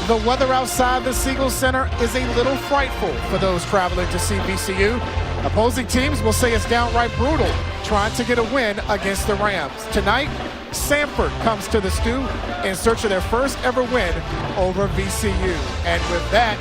The weather outside the Siegel Center is a little frightful for those traveling to see VCU. Opposing teams will say it's downright brutal trying to get a win against the Rams. Tonight, Samford comes to the Stew in search of their first ever win over VCU. And with that,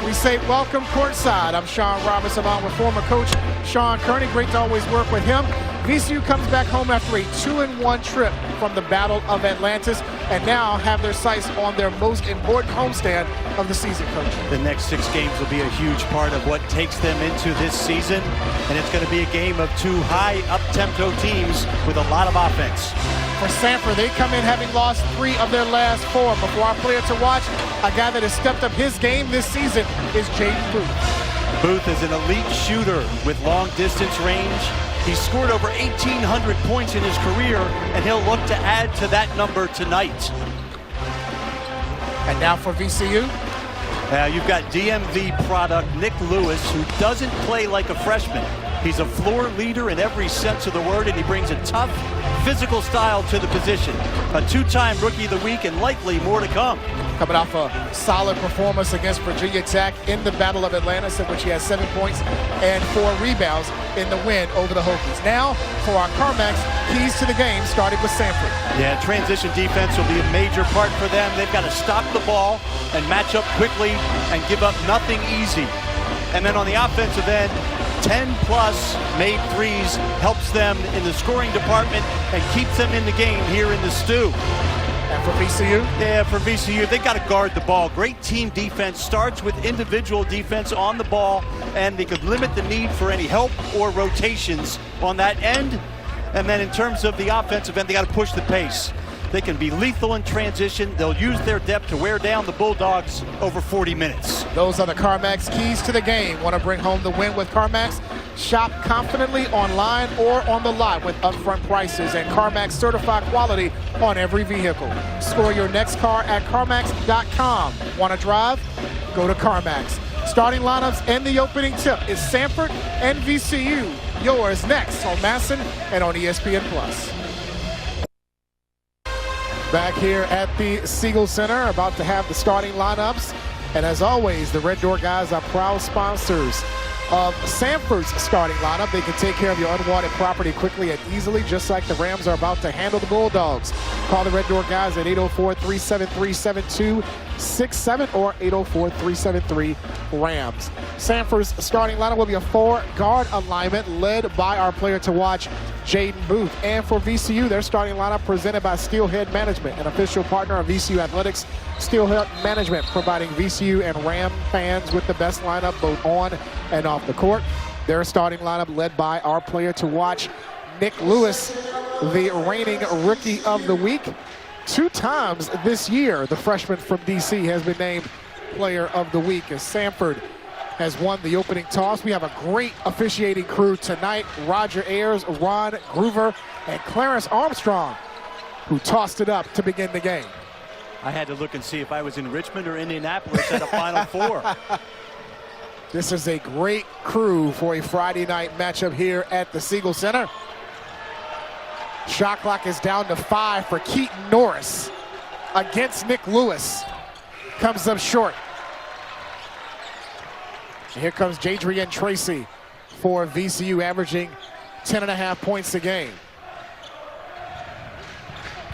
we say welcome courtside. I'm Sean Robinson, along with former coach Sean Kearney. Great to always work with him. VCU comes back home after a 2-1 trip from the Battle of Atlantis and now have their sights on their most important homestand of the season, Coach. The next 6 games will be a huge part of what takes them into this season, and it's going to be a game of 2 high up-tempo teams with a lot of offense. For Samford, they come in having lost 3 of their last 4. Before our player to watch, a guy that has stepped up his game this season is Jaden Booth. Booth is an elite shooter with long distance range. He's scored over 1,800 points in his career, and he'll look to add to that number tonight. And now for VCU. You've got DMV product Nick Lewis, who doesn't play like a freshman. He's a floor leader in every sense of the word, and he brings a tough, physical style to the position. A 2-time Rookie of the Week and likely more to come. Coming off a solid performance against Virginia Tech in the Battle of Atlantis, in which he has 7 points and 4 rebounds in the win over the Hokies. Now, for our CarMax keys to the game, starting with Samford. Yeah, transition defense will be a major part for them. They've got to stop the ball and match up quickly and give up nothing easy. And then on the offensive end, 10-plus made threes helps them in the scoring department and keeps them in the game here in the Stew. And for VCU? Yeah, for VCU, they got to guard the ball. Great team defense starts with individual defense on the ball, and they could limit the need for any help or rotations on that end. And then in terms of the offensive end, they got to push the pace. They can be lethal in transition. They'll use their depth to wear down the Bulldogs over 40 minutes. Those are the CarMax keys to the game. Want to bring home the win with CarMax? Shop confidently online or on the lot with upfront prices and CarMax certified quality on every vehicle. Score your next car at CarMax.com. Want to drive? Go to CarMax. Starting lineups and the opening tip is Samford and VCU. Yours next on Masson and on ESPN+. Back here at the Siegel Center, about to have the starting lineups. And as always, the Red Door guys are proud sponsors of Samford's starting lineup. They can take care of your unwanted property quickly and easily, just like the Rams are about to handle the Bulldogs. Call the Red Door guys at 804-373-7267 or 804-373-RAMS. Samford's starting lineup will be a 4-guard alignment led by our player to watch, Jaden Booth. And for VCU, their starting lineup presented by Steelhead Management, an official partner of VCU Athletics. Steelhead Management providing VCU and Ram fans with the best lineup both on and off the court. Their starting lineup led by our player to watch, Nick Lewis, the reigning Rookie of the Week. 2 times this year, the freshman from DC has been named Player of the Week as Samford has won the opening toss. We have a great officiating crew tonight. Roger Ayers, Ron Groover, and Clarence Armstrong, who tossed it up to begin the game. I had to look and see if I was in Richmond or Indianapolis at a Final Four. This is a great crew for a Friday night matchup here at the Siegel Center. Shot clock is down to 5 for Keaton Norris against Nick Lewis. Comes up short. And here comes Jadrian Tracy for VCU, averaging 10.5 points a game.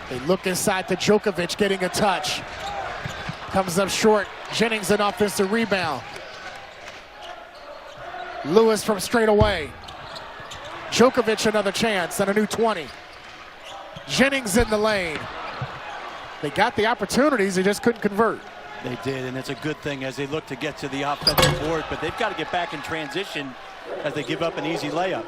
They look inside to Djokovic, getting a touch. Comes up short. Jennings an offensive rebound. Lewis from straight away. Djokovic another chance and a new 20. Jennings in the lane. They got the opportunities, they just couldn't convert. They did, and it's a good thing as they look to get to the offensive board, but they've got to get back in transition as they give up an easy layup.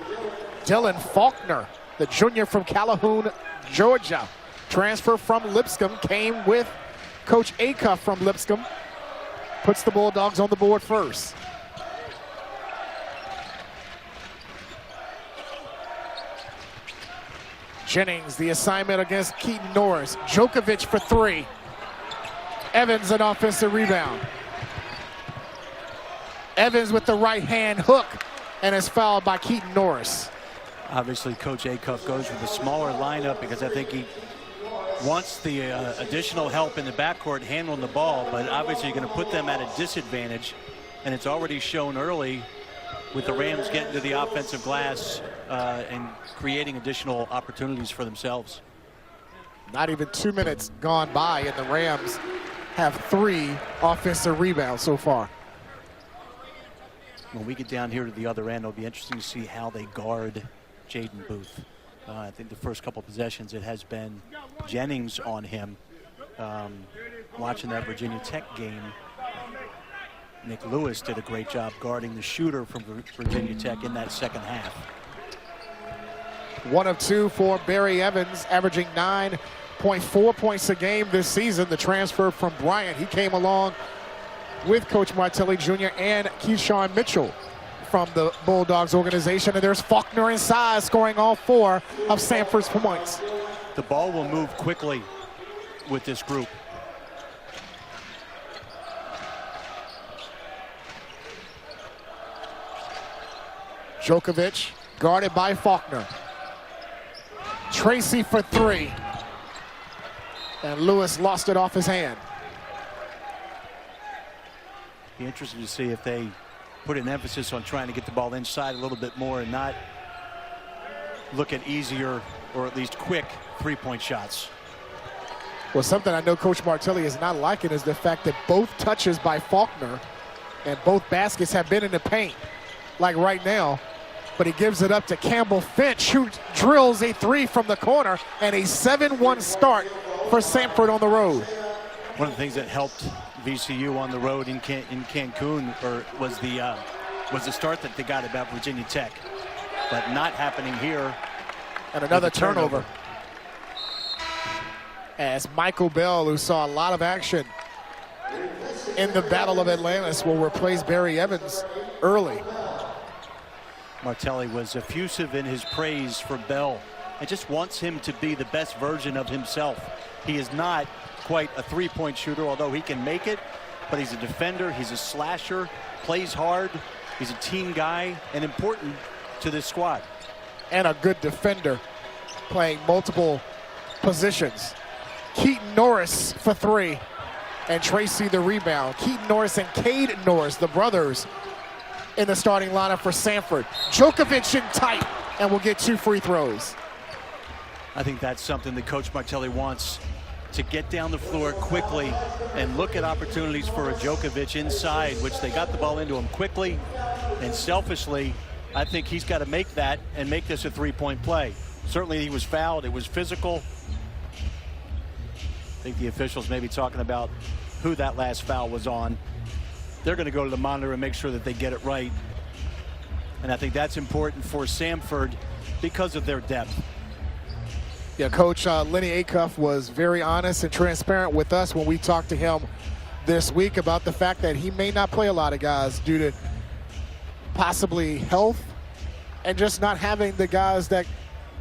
Dylan Faulkner, the junior from Calhoun, Georgia. Transfer from Lipscomb, came with Coach Acuff from Lipscomb. Puts the Bulldogs on the board first. Jennings, the assignment against Keaton Norris. Djokovic for 3. Evans an offensive rebound. Evans with the right hand hook and is fouled by Keaton Norris. Obviously, Coach Acuff goes with a smaller lineup because I think he wants the additional help in the backcourt handling the ball, but obviously you're going to put them at a disadvantage, and it's already shown early with the Rams getting to the offensive glass and creating additional opportunities for themselves. Not even 2 minutes gone by, and the Rams have 3 offensive rebounds so far. When we get down here to the other end, it'll be interesting to see how they guard Jaden Booth. I think the first couple possessions, it has been Jennings on him. Watching that Virginia Tech game, Nick Lewis did a great job guarding the shooter from Virginia Tech in that second half. 1 of 2 for Barry Evans, averaging 9.4 points a game this season. The transfer from Bryant, he came along with Coach Martelli Jr. and Keyshawn Mitchell from the Bulldogs organization. And there's Faulkner inside, scoring all 4 of Samford's points. The ball will move quickly with this group. Djokovic guarded by Faulkner. Tracy for 3. And Lewis lost it off his hand. Be interested to see if they put an emphasis on trying to get the ball inside a little bit more and not look at easier or at least quick three-point shots. Well, something I know Coach Martelli is not liking is the fact that both touches by Faulkner and both baskets have been in the paint, like right now. But he gives it up to Campbell Finch, who drills a 3 from the corner, and a 7-1 start for Samford on the road. One of the things that helped VCU on the road in Cancun was the start that they got about Virginia Tech, but not happening here. And another turnover. As Michael Bell, who saw a lot of action in the Battle of Atlantis, will replace Barry Evans early. Martelli was effusive in his praise for Bell and just wants him to be the best version of himself. He is not quite a three-point shooter, although he can make it, but he's a defender, he's a slasher, plays hard, he's a team guy, and important to this squad. And a good defender, playing multiple positions. Keaton Norris for 3, and Tracy the rebound. Keaton Norris and Cade Norris, the brothers, in the starting lineup for Samford. Djokovic in tight, and will get 2 free throws. I think that's something that Coach Martelli wants, to get down the floor quickly and look at opportunities for a Djokovic inside, which they got the ball into him quickly and selfishly. I think he's got to make that and make this a three-point play. Certainly he was fouled. It was physical. I think the officials may be talking about who that last foul was on. They're going to go to the monitor and make sure that they get it right. And I think that's important for Samford because of their depth. Yeah, Coach Lenny Acuff was very honest and transparent with us when we talked to him this week about the fact that he may not play a lot of guys due to possibly health and just not having the guys that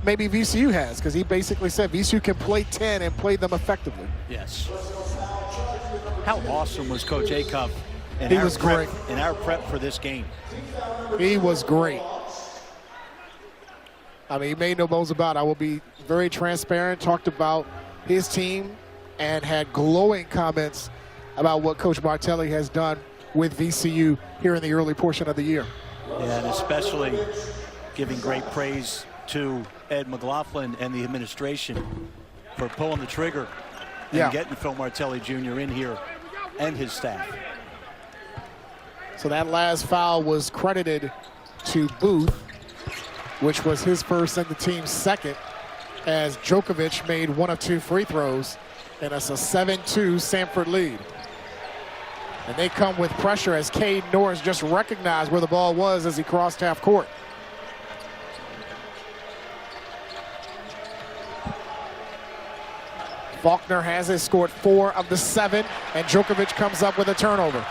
maybe VCU has, because he basically said VCU can play 10 and play them effectively. Yes. How awesome was Coach Acuff in our prep for this game? He was great. I mean, he made no bones about it. I will be very transparent, talked about his team, and had glowing comments about what Coach Martelli has done with VCU here in the early portion of the year. Yeah, and especially giving great praise to Ed McLaughlin and the administration for pulling the trigger and getting Phil Martelli Jr. in here and his staff. So that last foul was credited to Booth, which was his first and the team's second, as Djokovic made 1 of 2 free throws, and it's a 7-2 Samford lead. And they come with pressure as Cade Norris just recognized where the ball was as he crossed half court. Faulkner has it, scored 4 of the 7, and Djokovic comes up with a turnover.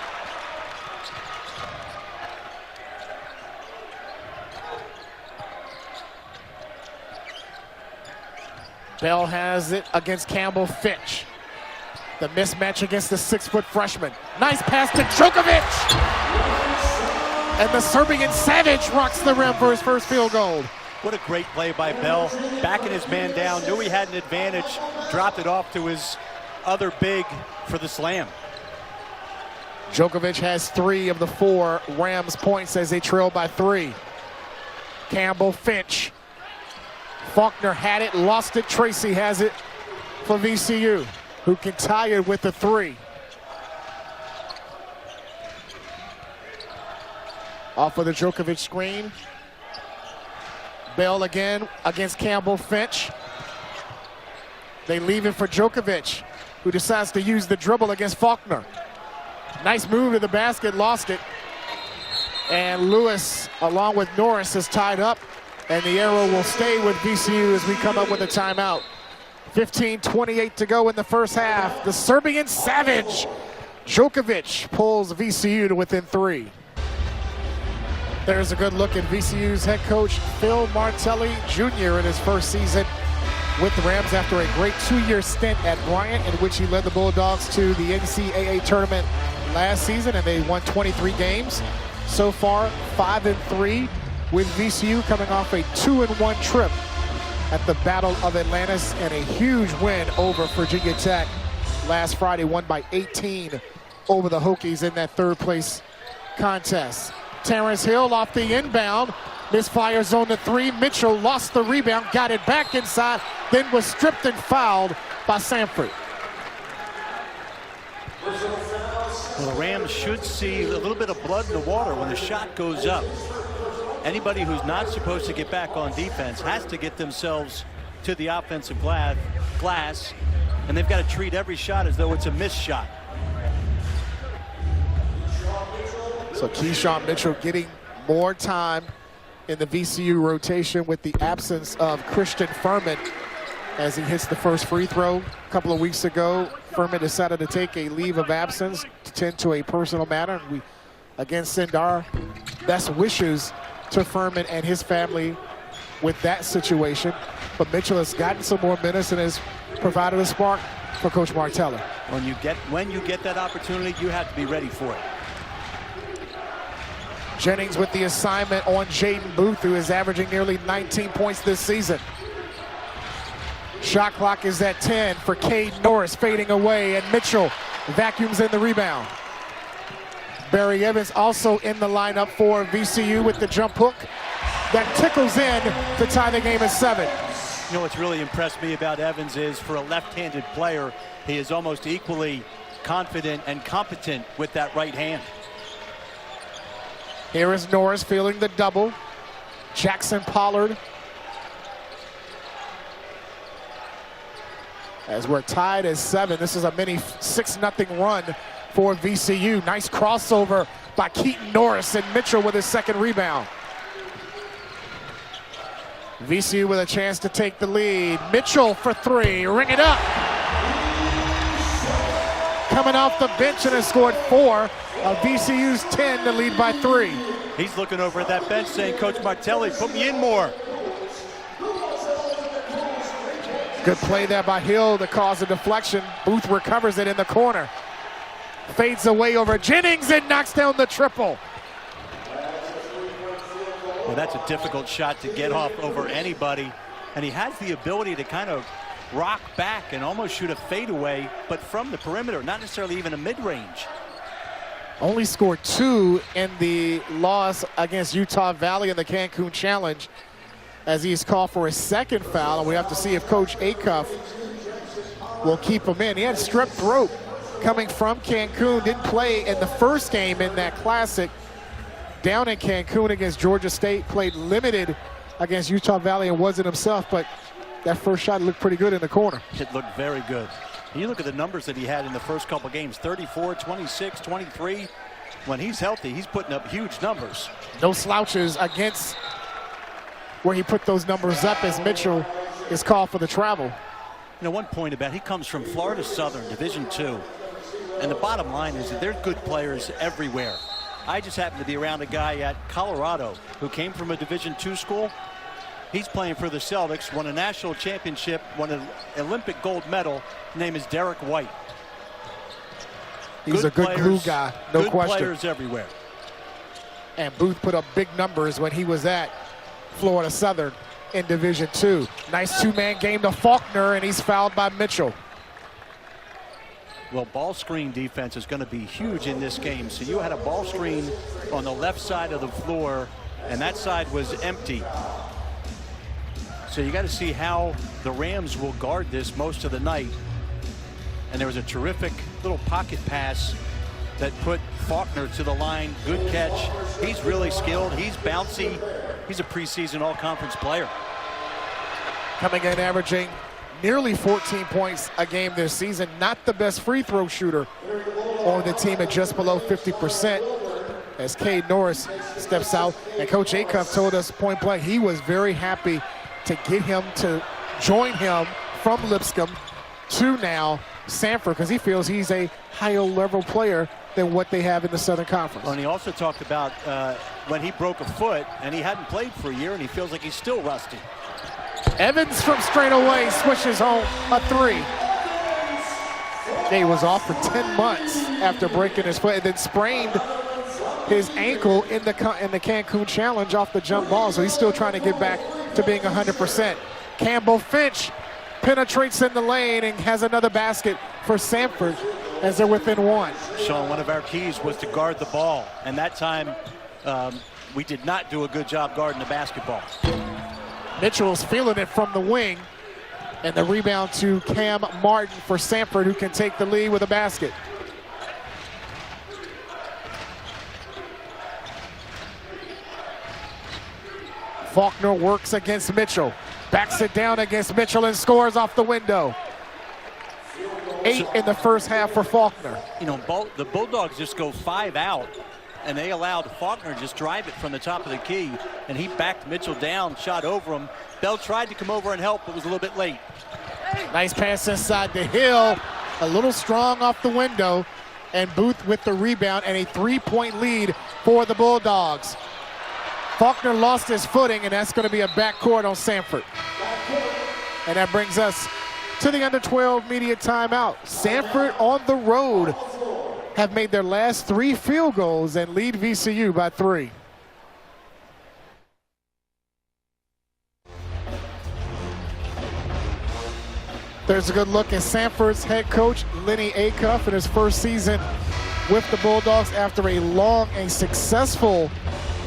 Bell has it against Campbell Finch. The mismatch against the 6-foot freshman. Nice pass to Djokovic! And the Serbian Savage rocks the rim for his first field goal. What a great play by Bell, backing his man down, knew he had an advantage, dropped it off to his other big for the slam. Djokovic has 3 of the 4 Rams points as they trail by 3. Campbell, Finch. Faulkner had it, lost it. Tracy has it for VCU, who can tie it with the 3. Off of the Djokovic screen. Bell again against Campbell, Finch. They leave it for Djokovic, who decides to use the dribble against Faulkner. Nice move to the basket, lost it. And Lewis, along with Norris, is tied up. And the arrow will stay with VCU as we come up with a timeout. 15:28 to go in the first half. The Serbian savage, Djokovic, pulls VCU to within 3. There's a good look at VCU's head coach, Phil Martelli Jr. in his first season with the Rams after a great 2-year stint at Bryant, in which he led the Bulldogs to the NCAA tournament last season, and they won 23 games. So far, 5-3 with VCU, coming off a 2-1 trip at the Battle of Atlantis and a huge win over Virginia Tech last Friday, won by 18 over the Hokies in that 3rd place contest. Terrence Hill off the inbound, misfires on the 3. Mitchell lost the rebound, got it back inside, then was stripped and fouled by Samford. Well, the Rams should see a little bit of blood in the water when the shot goes up. Anybody who's not supposed to get back on defense has to get themselves to the offensive glass, and they've got to treat every shot as though it's a missed shot. So Keyshawn Mitchell getting more time in the VCU rotation with the absence of Christian Furman as he hits the first free throw. A couple of weeks ago, Furman decided to take a leave of absence to tend to a personal matter. We again send our best wishes to Furman and his family with that situation. But Mitchell has gotten some more minutes and has provided a spark for Coach Martelli. When you get that opportunity, you have to be ready for it. Jennings with the assignment on Jaden Booth, who is averaging nearly 19 points this season. Shot clock is at 10 for Cade Norris, fading away, and Mitchell vacuums in the rebound. Barry Evans also in the lineup for VCU with the jump hook that tickles in to tie the game at 7. You know what's really impressed me about Evans is, for a left-handed player, he is almost equally confident and competent with that right hand. Here is Norris feeling the double. Jackson Pollard. As we're tied at 7, this is a mini 6-0 run for VCU. Nice crossover by Keaton Norris, and Mitchell with his 2nd rebound. VCU with a chance to take the lead. Mitchell for 3, ring it up. Coming off the bench and has scored 4 of VCU's 10 to lead by 3. He's looking over at that bench saying, Coach Martelli, put me in more. Good play there by Hill to cause a deflection. Booth recovers it in the corner. Fades away over Jennings and knocks down the triple. Well, that's a difficult shot to get off over anybody. And he has the ability to kind of rock back and almost shoot a fadeaway, but from the perimeter, not necessarily even a mid-range. Only scored 2 in the loss against Utah Valley in the Cancun Challenge, as he is called for his 2nd foul, and we have to see if Coach Acuff will keep him in. He had strep throat coming from Cancun, didn't play in the first game in that Classic down in Cancun against Georgia State, played limited against Utah Valley and wasn't himself, but that first shot looked pretty good in the corner. It looked very good. And you look at the numbers that he had in the first couple games, 34, 26, 23. When he's healthy, he's putting up huge numbers. No slouches against where he put those numbers up, as Mitchell is called for the travel. You know, one point about he comes from Florida Southern, Division II. And the bottom line is that there's good players everywhere. I just happened to be around a guy at Colorado who came from a Division II school. He's playing for the Celtics, won a national championship, won an Olympic gold medal. His name is Derek White. He's a good glue guy, no question. Good players everywhere. And Booth put up big numbers when he was at Florida Southern in Division II. Nice two-man game to Faulkner, and he's fouled by Mitchell. Well, ball screen defense is going to be huge in this game. So you had a ball screen on the left side of the floor, and that side was empty. So you got to see how the Rams will guard this most of the night. And there was a terrific little pocket pass that put Faulkner to the line. Good catch. He's really skilled. He's bouncy. He's a preseason all-conference player. Coming in averaging nearly 14 points a game this season. Not the best free throw shooter on the team at just below 50%. As Cade Norris steps out. And Coach Acuff told us point blank he was very happy to get him to join him from Lipscomb to now Samford, because he feels he's a higher level player than what they have in the Southern Conference. Well, and he also talked about when he broke a foot and he hadn't played for a year and he feels like he's still rusty. Evans from straight away swishes home a three. He was off for 10 months after breaking his foot and then sprained his ankle in the Cancun Challenge off the jump ball, so he's still trying to get back to being 100%. Campbell Finch penetrates in the lane and has another basket for Samford as they're within one. Sean, one of our keys was to guard the ball, and that time we did not do a good job guarding the basketball. Mitchell's feeling it from the wing, and the rebound to Cam Martin for Samford, who can take the lead with a basket. Faulkner works against Mitchell, backs it down against Mitchell and scores off the window. 8 in the first half for Faulkner. You know, the Bulldogs just go 5 out, and they allowed Faulkner to just drive it from the top of the key, and he backed Mitchell down, shot over him. Bell tried to come over and help, but was a little bit late. Nice pass inside the Hill, a little strong off the window, and Booth with the rebound and a 3-point lead for the Bulldogs. Faulkner lost his footing, and that's going to be a backcourt on Samford. And that brings us to the under-12 media timeout. Samford on the road have made their last 3 field goals and lead VCU by 3. There's a good look at Samford's head coach, Lenny Acuff, in his first season with the Bulldogs after a long and successful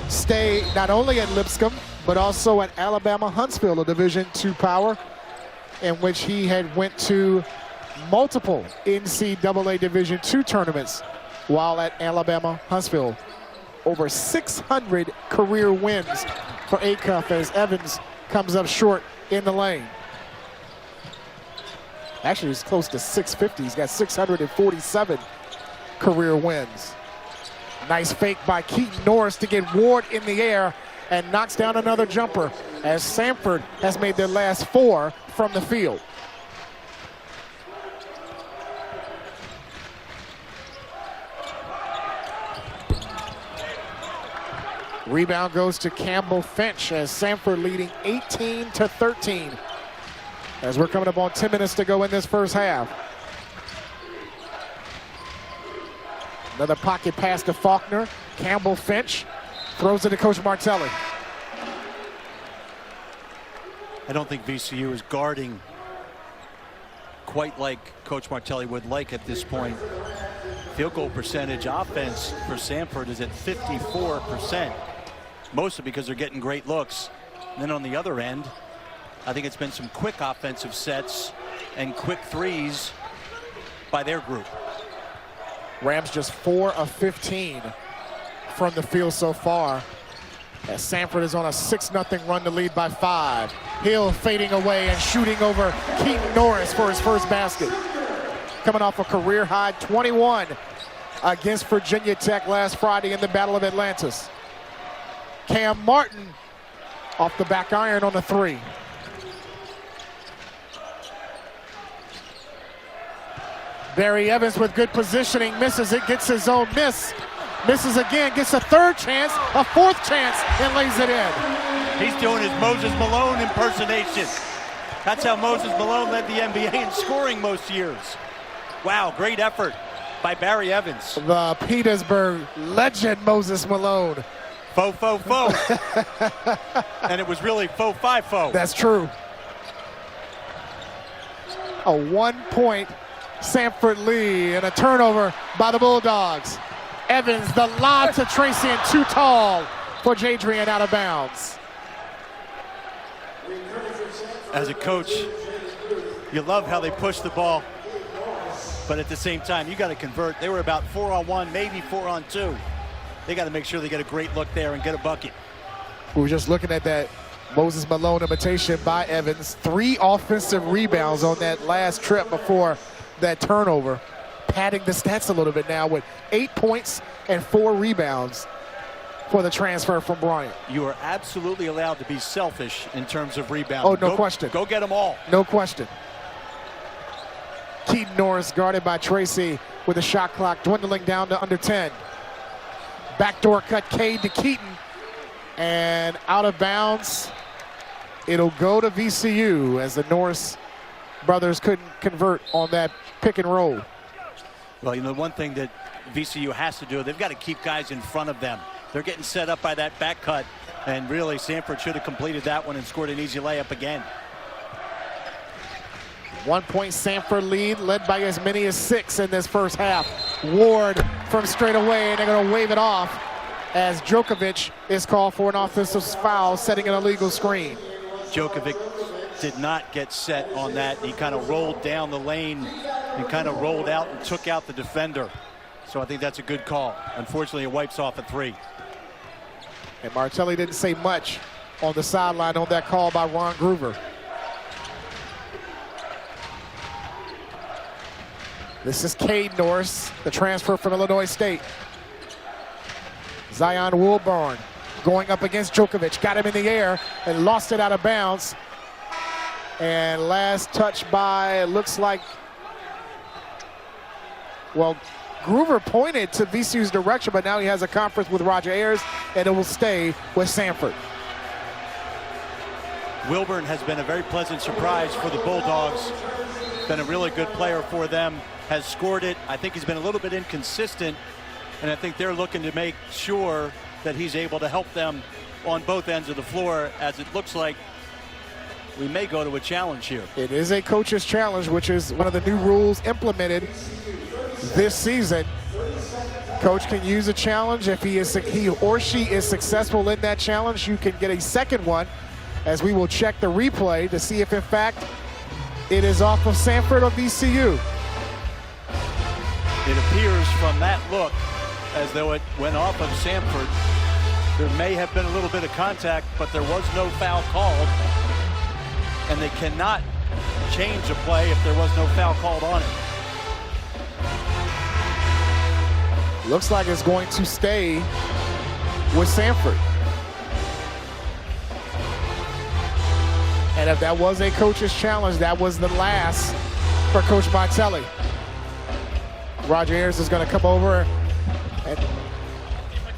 stay not only at Lipscomb, but also at Alabama Huntsville, a Division II power, in which he had went to multiple NCAA Division II tournaments while at Alabama Huntsville. Over 600 career wins for Acuff as Evans comes up short in the lane. Actually, he's close to 650. He's got 647 career wins. Nice fake by Keaton Norris to get Ward in the air and knocks down another jumper as Samford has made their last 4 from the field. Rebound goes to Campbell Finch as Samford leading 18-13 as we're coming up on 10 minutes to go in this first half. Another pocket pass to Faulkner. Campbell Finch throws it to Coach Martelli. I don't think VCU is guarding quite like Coach Martelli would like at this point. Field goal percentage offense for Samford is at 54%, mostly because they're getting great looks. And then on the other end, I think it's been some quick offensive sets and quick threes by their group. Rams just 4 of 15 from the field so far, as Samford is on a 6-0 run to lead by 5. Hill fading away and shooting over Keaton Norris for his first basket. Coming off a career-high 21 against Virginia Tech last Friday in the Battle of Atlantis. Cam Martin off the back iron on the 3. Barry Evans with good positioning, misses it, gets his own miss. Misses again, gets a 3rd chance, a 4th chance, and lays it in. He's doing his Moses Malone impersonation. That's how Moses Malone led the NBA in scoring most years. Wow, great effort by Barry Evans. The Petersburg legend Moses Malone Faux, faux, faux. And it was really faux, 5, faux. That's true. A 1-point Samford lead and a turnover by the Bulldogs. Evans, the lob to Tracy, and too tall for Jadrian, out of bounds. As a coach, you love how they push the ball, but at the same time, you got to convert. They were about 4-on-1, maybe 4-on-2. They got to make sure they get a great look there and get a bucket. We were just looking at that Moses Malone imitation by Evans. 3 offensive rebounds on that last trip before that turnover. Padding the stats a little bit now with 8 points and 4 rebounds for the transfer from Bryant. You are absolutely allowed to be selfish in terms of rebounding. Oh, no question. Go get them all. No question. Keaton Norris guarded by Tracy with the shot clock dwindling down to under 10. Backdoor cut, Cade to Keaton, and out of bounds. It'll go to VCU as the Norris brothers couldn't convert on that pick and roll. Well, you know, one thing that VCU has to do, they've got to keep guys in front of them. They're getting set up by that back cut, and really Samford should have completed that one and scored an easy layup again. 1-point Samford lead, led by as many as 6 in this first half. Ward from straight away, and they're going to wave it off as Djokovic is called for an offensive foul, setting an illegal screen. Djokovic did not get set on that. He kind of rolled down the lane and kind of rolled out and took out the defender. So I think that's a good call. Unfortunately, it wipes off a 3. And Martelli didn't say much on the sideline on that call by Ron Groover. This is Cade Norris, the transfer from Illinois State. Zion Wilburn going up against Djokovic. Got him in the air and lost it out of bounds. And last touch by, it looks like, well, Groover pointed to VCU's direction, but now he has a conference with Roger Ayers, and it will stay with Samford. Wilburn has been a very pleasant surprise for the Bulldogs. Been a really good player for them. Has scored it. I think he's been a little bit inconsistent, and I think they're looking to make sure that he's able to help them on both ends of the floor, as it looks like we may go to a challenge here. It is a coach's challenge, which is one of the new rules implemented this season. Coach can use a challenge. If he or she is successful in that challenge, you can get a second one, as we will check the replay to see if in fact it is off of Samford or VCU. It appears from that look as though it went off of Samford. There may have been a little bit of contact, but there was no foul called, and they cannot change a play if there was no foul called on it. Looks like it's going to stay with Samford. And if that was a coach's challenge, that was the last for Coach Martelli. Roger Ayers is going to come over and a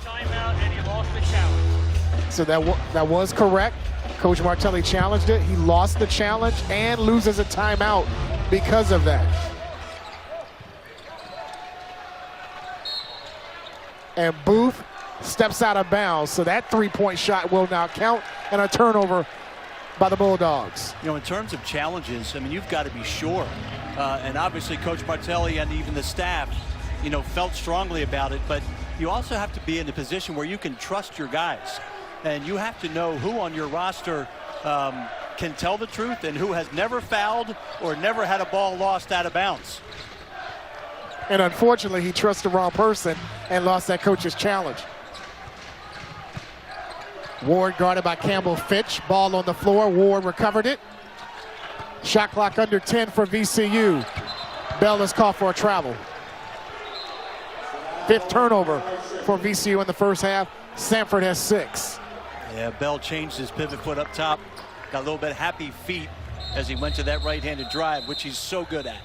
timeout, and he lost the challenge. so that was correct. Coach Martelli challenged it. He lost the challenge and loses a timeout because of that. And Booth steps out of bounds, so that 3-point shot will now count, and a turnover by the Bulldogs. You know, in terms of challenges, I mean, you've got to be sure. And obviously Coach Martelli and even the staff, you know, felt strongly about it, but you also have to be in a position where you can trust your guys. And you have to know who on your roster can tell the truth and who has never fouled or never had a ball lost out of bounds. And unfortunately, he trusted the wrong person and lost that coach's challenge. Ward guarded by Campbell Fitch. Ball on the floor. Ward recovered it. Shot clock under 10 for VCU. Bell is called for a travel. 5th turnover for VCU in the first half. Samford has 6. Yeah, Bell changed his pivot foot up top. Got a little bit happy feet as he went to that right-handed drive, which he's so good at.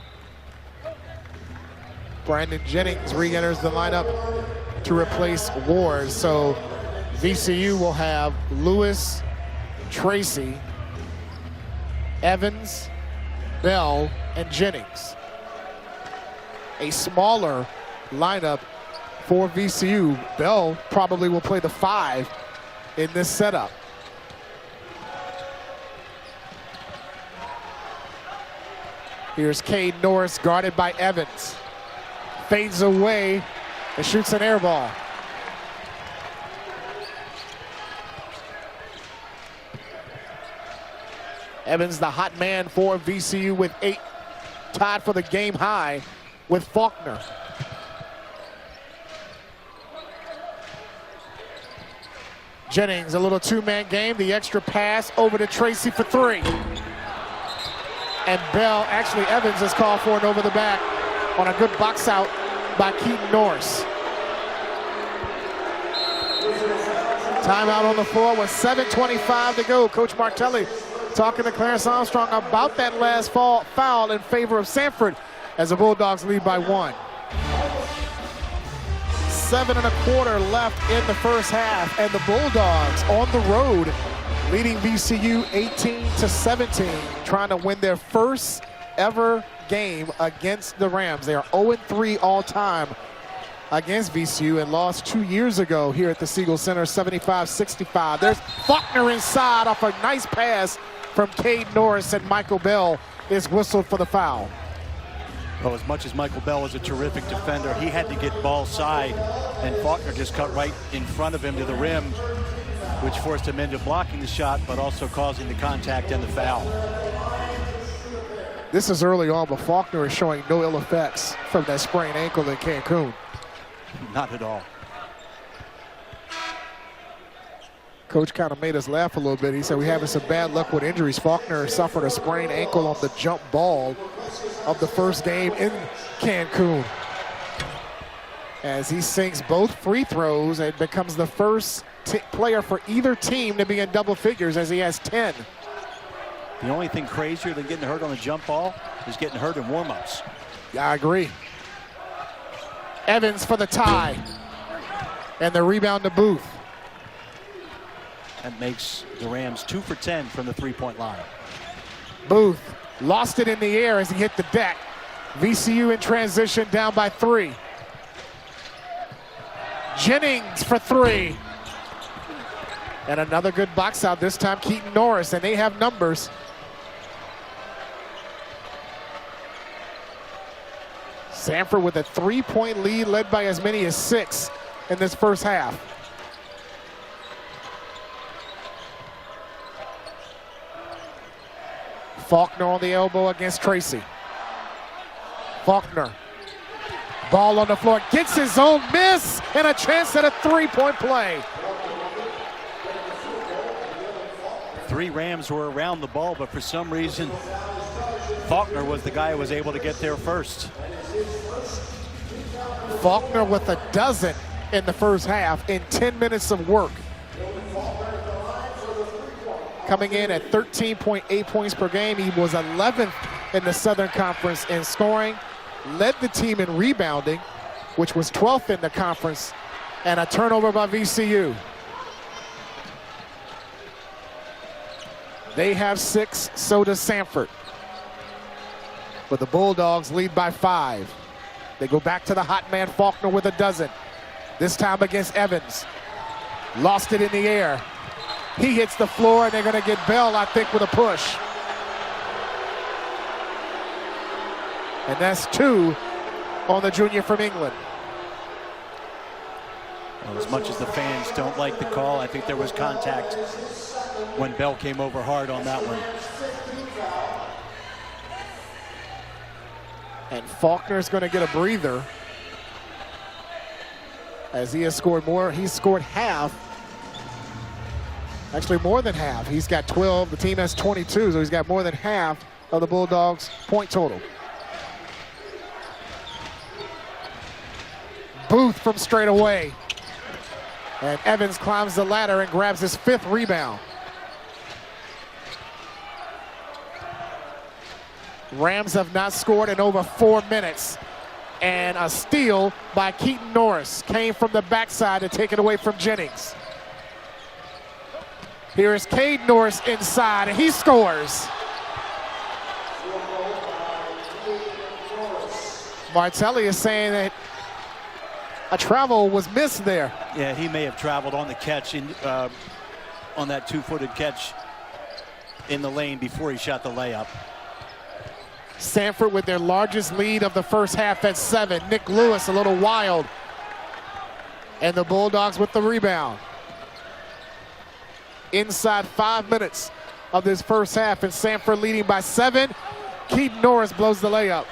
Brandon Jennings re-enters the lineup to replace Ward. So VCU will have Lewis, Tracy, Evans, Bell, and Jennings. A smaller lineup for VCU. Bell probably will play the 5 in this setup. Here's Cade Norris guarded by Evans. Fades away and shoots an air ball. Evans, the hot man for VCU with 8, tied for the game high with Faulkner. Jennings, a little two-man game. The extra pass over to Tracy for 3. And Bell, actually Evans is called for an over the back on a good box out by Keaton Norris. Timeout on the floor with 7:25 to go. Coach Martelli talking to Clarence Armstrong about that last foul in favor of Samford as the Bulldogs lead by 1. 7 1/4 left in the first half, and the Bulldogs on the road leading VCU 18-17, trying to win their first ever game against the Rams. They are 0-3 all time against VCU and lost 2 years ago here at the Siegel Center, 75-65. There's Faulkner inside off a nice pass from Cade Norris, and Michael Bell is whistled for the foul. Well, as much as Michael Bell was a terrific defender, he had to get ball side, and Faulkner just cut right in front of him to the rim, which forced him into blocking the shot, but also causing the contact and the foul. This is early on, but Faulkner is showing no ill effects from that sprained ankle in Cancun. Not at all. Coach kind of made us laugh a little bit. He said, we're having some bad luck with injuries. Faulkner suffered a sprained ankle on the jump ball of the first game in Cancun. As he sinks both free throws and becomes the first player for either team to be in double figures, as he has 10. The only thing crazier than getting hurt on the jump ball is getting hurt in warm-ups. Yeah, I agree. Evans for the tie. And the rebound to Booth. That makes the Rams 2 for 10 from the three-point line. Booth lost it in the air as he hit the deck. VCU in transition, down by 3. Jennings for 3. And another good box out, this time Keaton Norris, and they have numbers. Samford with a 3-point lead, led by as many as 6 in this first half. Faulkner on the elbow against Tracy. Faulkner, ball on the floor, gets his own miss, and a chance at a 3-point play. 3 Rams were around the ball, but for some reason, Faulkner was the guy who was able to get there first. Faulkner with a dozen in the first half in 10 minutes of work. Coming in at 13.8 points per game. He was 11th in the Southern Conference in scoring, led the team in rebounding, which was 12th in the conference, and a turnover by VCU. They have 6, so does Samford. But the Bulldogs lead by 5. They go back to the hot man Faulkner with a dozen. This time against Evans. Lost it in the air. He hits the floor, and they're going to get Bell, I think, with a push. And that's 2 on the junior from England. Well, as much as the fans don't like the call, I think there was contact when Bell came over hard on that one. And Faulkner's going to get a breather, as he has scored more. He's scored half. Actually, more than half. He's got 12. The team has 22, so he's got more than half of the Bulldogs' point total. Booth from straight away. And Evans climbs the ladder and grabs his 5th rebound. Rams have not scored in over 4 minutes. And a steal by Keaton Norris came from the backside to take it away from Jennings. Here is Cade Norris inside, and he scores. Martelli is saying that a travel was missed there. Yeah, he may have traveled on the catch. And on that two-footed catch in the lane before he shot the layup. Samford with their largest lead of the first half at 7. Nick Lewis a little wild. And the Bulldogs with the rebound. Inside 5 minutes of this first half, and Samford leading by 7. Keith Norris blows the layup.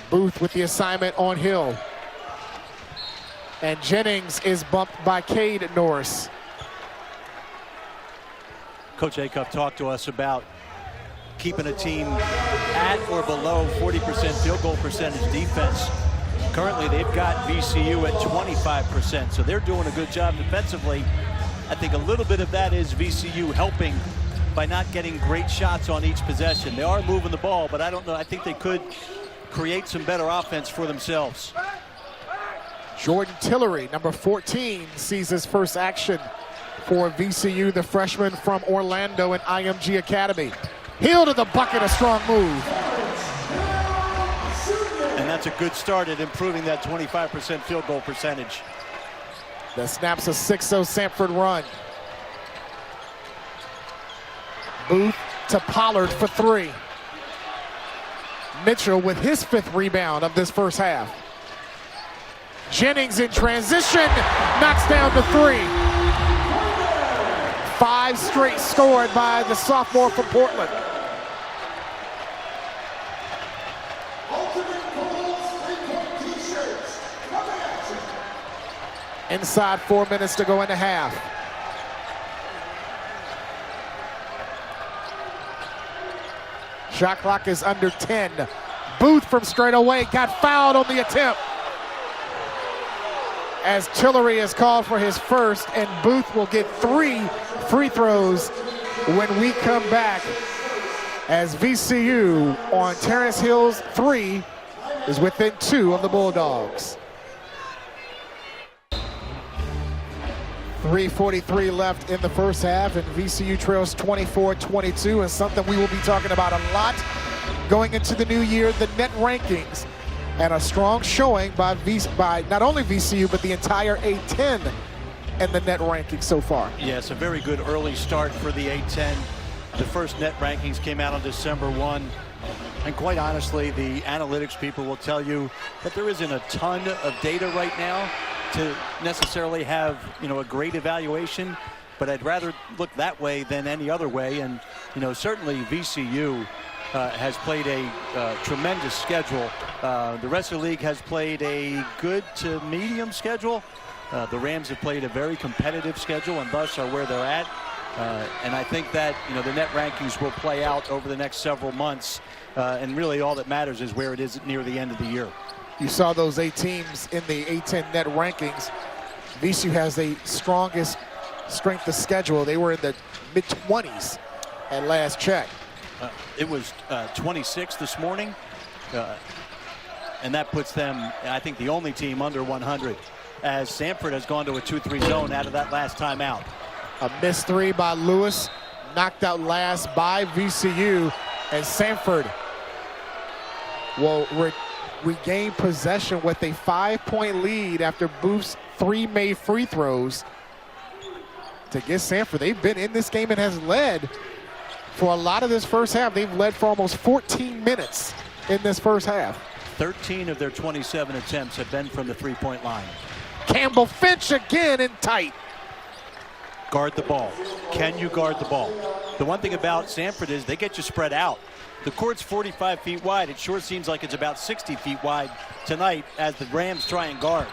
Booth with the assignment on Hill. And Jennings is bumped by Cade Norris. Coach Acuff talked to us about keeping a team at or below 40% field goal percentage defense. Currently, they've got VCU at 25%, so they're doing a good job defensively. I think a little bit of that is VCU helping by not getting great shots on each possession. They are moving the ball, but I don't know. I think they could create some better offense for themselves. Jordan Tillery, number 14, sees his first action for VCU, the freshman from Orlando and IMG Academy. Hill to the bucket, a strong move. And that's a good start at improving that 25% field goal percentage. That snaps a 6-0 Samford run. Booth to Pollard for 3. Mitchell with his 5th rebound of this first half. Jennings in transition, knocks down the 3. 5 straight scored by the sophomore from Portland. Inside 4 minutes to go in the half. Shot clock is under 10. Booth from straight away got fouled on the attempt. As Tillery is called for his first, and Booth will get 3 free throws when we come back, as VCU on Terrence Hill's 3 is within 2 of the Bulldogs. 3:43 left in the first half, and VCU trails 24-22, and something we will be talking about a lot going into the new year, the net rankings. And a strong showing by not only VCU, but the entire A-10 and the net rankings so far. Yes, a very good early start for the A-10. The first net rankings came out on December 1. And quite honestly, the analytics people will tell you that there isn't a ton of data right now to necessarily have, a great evaluation. But I'd rather look that way than any other way. And, certainly VCU has played a tremendous schedule. The rest of the league has played a good to medium schedule. The Rams have played a very competitive schedule and thus are where they're at. And I think that, the net rankings will play out over the next several months. And really all that matters is where it is near the end of the year. You saw those 8 teams in the A-10 net rankings. VCU has the strongest strength of schedule. They were in the mid-20s at last check. It was 26 this morning, and that puts them, I think, the only team under 100, as Samford has gone to a 2-3 zone out of that last timeout. A missed 3 by Lewis, knocked out last by VCU, and Samford will regain possession with a 5-point lead after Booth's 3 made free throws to get Samford. They've been in this game and has led for a lot of this first half. They've led for almost 14 minutes in this first half. 13 of their 27 attempts have been from the 3-point line. Campbell Finch again in tight. Guard the ball. Can you guard the ball? The one thing about Samford is they get you spread out. The court's 45 feet wide. It sure seems like it's about 60 feet wide tonight as the Rams try and guard.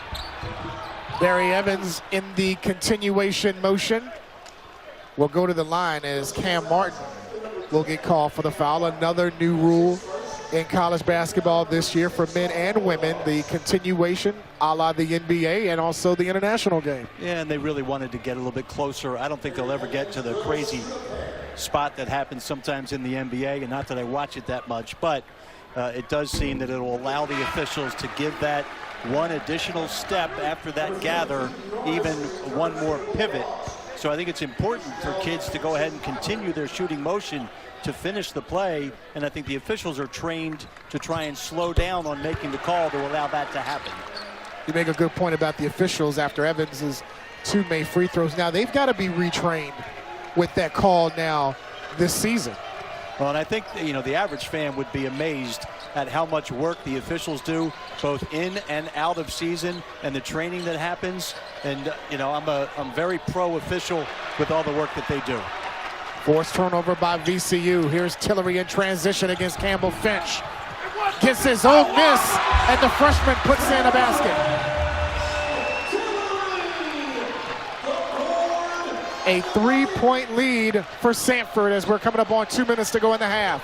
Barry Evans in the continuation motion will go to the line as Cam Martin will get called for the foul. Another new rule in college basketball this year for men and women, the continuation a la the NBA and also the international game. Yeah, and they really wanted to get a little bit closer. I don't think they'll ever get to the crazy spot that happens sometimes in the NBA, and not that I watch it that much, but it does seem that it will allow the officials to give that one additional step after that gather, even one more pivot So I think it's important for kids to go ahead and continue their shooting motion to finish the play, and I think the officials are trained to try and slow down on making the call to allow that to happen. You make a good point about the officials after Evans's 2 made free throws. Now they've got to be retrained with that call now this season. Well, and I think, you know, the average fan would be amazed at how much work the officials do, both in and out of season, and the training that happens. And, you know, I'm very pro-official with all the work that they do. Forced turnover by VCU. Here's Tillery in transition against Campbell Finch. Gets his own miss, and the freshman puts in a basket. A 3-point lead for Samford as we're coming up on 2 minutes to go in the half.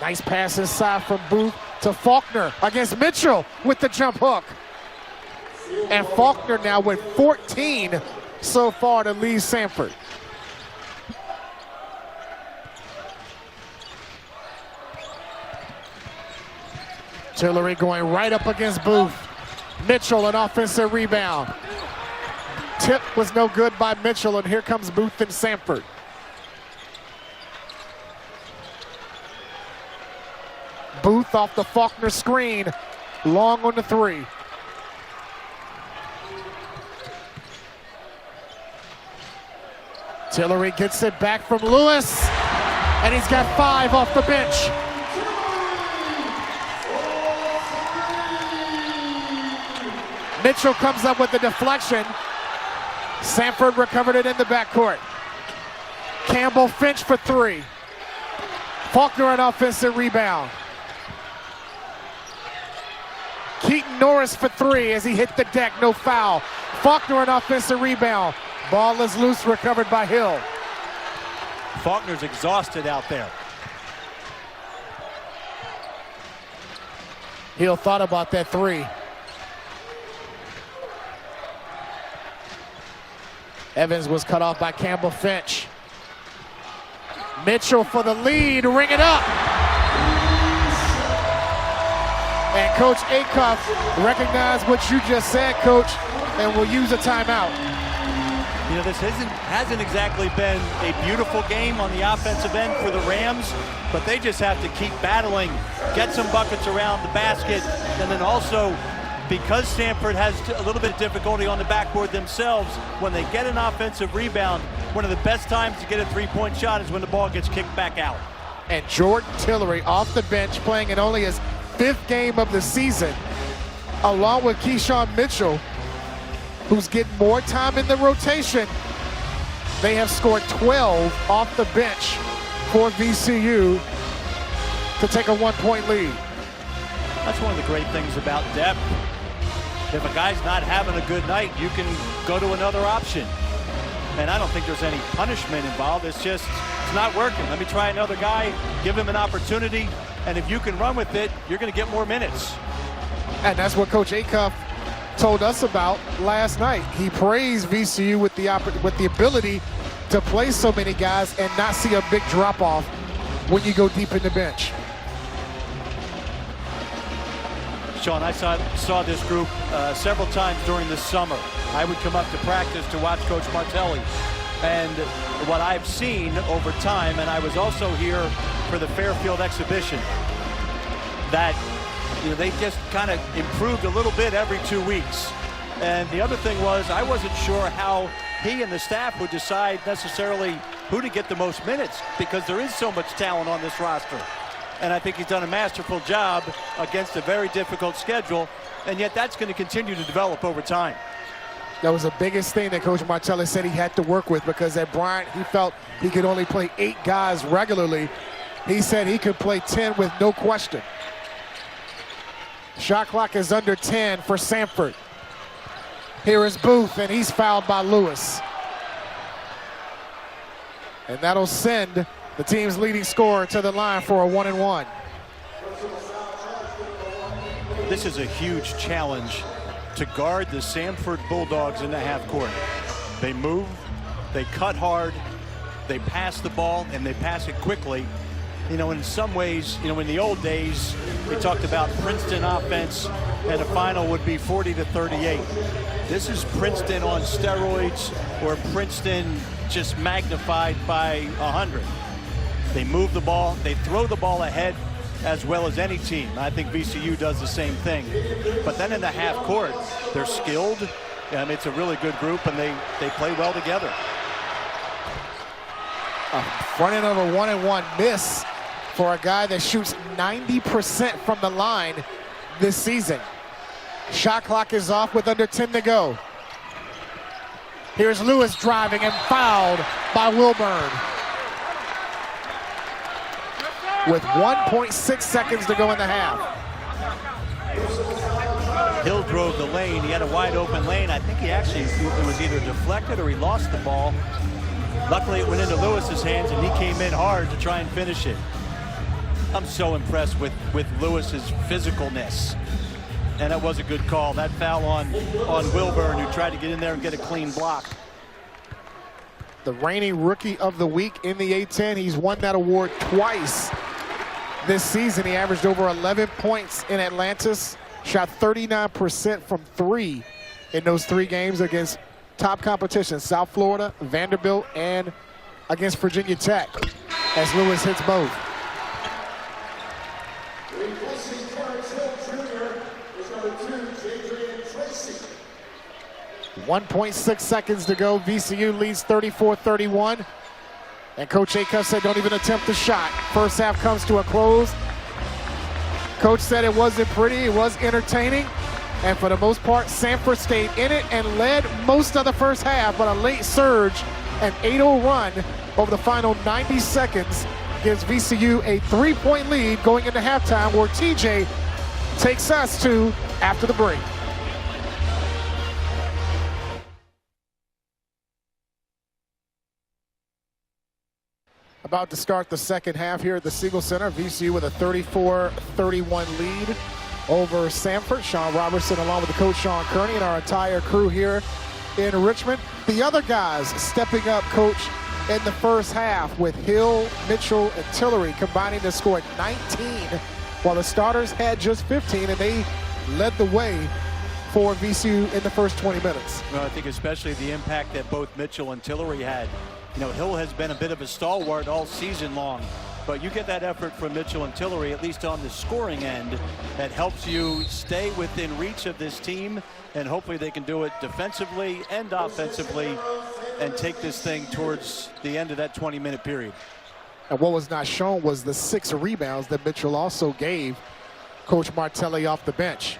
Nice pass inside from Booth to Faulkner against Mitchell with the jump hook. And Faulkner now with 14 so far to lead Samford. Tillery going right up against Booth. Mitchell, an offensive rebound. Tip was no good by Mitchell, and here comes Booth and Samford. Booth off the Faulkner screen, long on the 3. Tillery gets it back from Lewis, and he's got 5 off the bench. Mitchell comes up with the deflection. Samford recovered it in the backcourt. Campbell Finch for 3. Faulkner an offensive rebound. Keaton Norris for 3 as he hit the deck, no foul. Faulkner an offensive rebound. Ball is loose, recovered by Hill. Faulkner's exhausted out there. Hill thought about that 3. Evans was cut off by Campbell Finch. Mitchell for the lead, ring it up. And Coach Acuff recognized what you just said, Coach, and will use a timeout. You know, this hasn't exactly been a beautiful game on the offensive end for the Rams, but they just have to keep battling, get some buckets around the basket, and then also, because Samford has a little bit of difficulty on the backboard themselves, when they get an offensive rebound, one of the best times to get a 3-point shot is when the ball gets kicked back out. And Jordan Tillery off the bench, playing in only his 5th game of the season, along with Keyshawn Mitchell, who's getting more time in the rotation. They have scored 12 off the bench for VCU to take a 1-point lead. That's one of the great things about depth. If a guy's not having a good night, you can go to another option. And I don't think there's any punishment involved. It's just, it's not working. Let me try another guy, give him an opportunity, and if you can run with it, you're going to get more minutes. And that's what Coach Acuff told us about last night. He praised VCU with the ability to play so many guys and not see a big drop-off when you go deep in the bench. Sean, I saw this group several times during the summer. I would come up to practice to watch Coach Martelli. And what I've seen over time, and I was also here for the Fairfield exhibition, that they just kind of improved a little bit every 2 weeks. And the other thing was, I wasn't sure how he and the staff would decide necessarily who to get the most minutes, because there is so much talent on this roster. And I think he's done a masterful job against a very difficult schedule, and yet that's going to continue to develop over time. That was the biggest thing that Coach Martelli said he had to work with, because at Bryant he felt he could only play 8 guys regularly. He said he could play 10 with no question. Shot clock is under 10 for Samford. Here is Booth, and he's fouled by Lewis. And that'll send the team's leading scorer to the line for a 1-and-1. This is a huge challenge to guard the Samford Bulldogs in the half court. They move, they cut hard, they pass the ball, and they pass it quickly. in some ways, in the old days, we talked about Princeton offense, and the final would be 40-38. This is Princeton on steroids, or Princeton just magnified by 100. They move the ball, they throw the ball ahead as well as any team. I think VCU does the same thing. But then in the half court, they're skilled. It's a really good group, and they play well together. Front end of a 1-and-1 miss for a guy that shoots 90% from the line this season. Shot clock is off with under 10 to go. Here's Lewis driving and fouled by Wilburn. With 1.6 seconds to go in the half. Hill drove the lane. He had a wide open lane. I think it was either deflected or he lost the ball. Luckily, it went into Lewis's hands, and he came in hard to try and finish it. I'm so impressed with Lewis's physicalness. And that was a good call. That foul on Wilburn, who tried to get in there and get a clean block. The reigning Rookie of the Week in the A-10. He's won that award twice this season. He averaged over 11 points in Atlantis. Shot 39% from 3 in those 3 games against top competition, South Florida, Vanderbilt, and against Virginia Tech, as Lewis hits both. 1.6 seconds to go. VCU leads 34-31. And Coach Acuff said don't even attempt the shot. First half comes to a close. Coach said it wasn't pretty, it was entertaining. And for the most part, Samford stayed in it and led most of the first half, but a late surge, an 8-0 run over the final 90 seconds gives VCU a 3-point lead going into halftime, where TJ takes us to after the break. About to start the second half here at the Siegel Center. VCU with a 34-31 lead over Samford. Sean Robertson along with the coach Sean Kearney and our entire crew here in Richmond. The other guys stepping up, Coach, in the first half with Hill, Mitchell, and Tillery combining to score 19, while the starters had just 15, and they led the way for VCU in the first 20 minutes. Well, I think especially the impact that both Mitchell and Tillery had. Hill has been a bit of a stalwart all season long, but you get that effort from Mitchell and Tillery, at least on the scoring end, that helps you stay within reach of this team, and hopefully they can do it defensively and offensively and take this thing towards the end of that 20-minute period. And what was not shown was the 6 rebounds that Mitchell also gave Coach Martelli off the bench.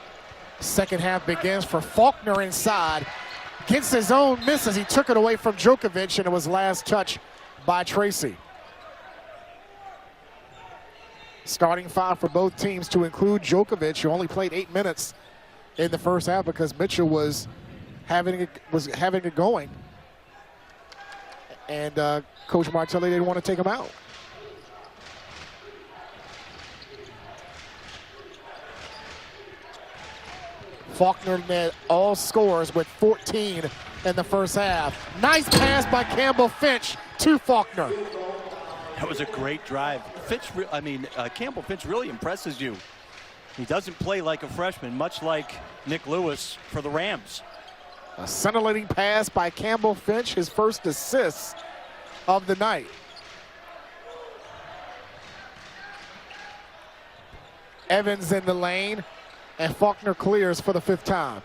Second half begins for Faulkner inside. Gets his own misses. He took it away from Djokovic, and it was last touch by Tracy. Starting 5 for both teams to include Djokovic, who only played 8 minutes in the first half because Mitchell was having it going. And Coach Martelli didn't want to take him out. Faulkner led all scorers with 14 in the first half. Nice pass by Campbell Finch to Faulkner. That was a great drive. Campbell Finch really impresses you. He doesn't play like a freshman, much like Nick Lewis for the Rams. A scintillating pass by Campbell Finch, his first assist of the night. Evans in the lane, and Faulkner clears for the 5th time.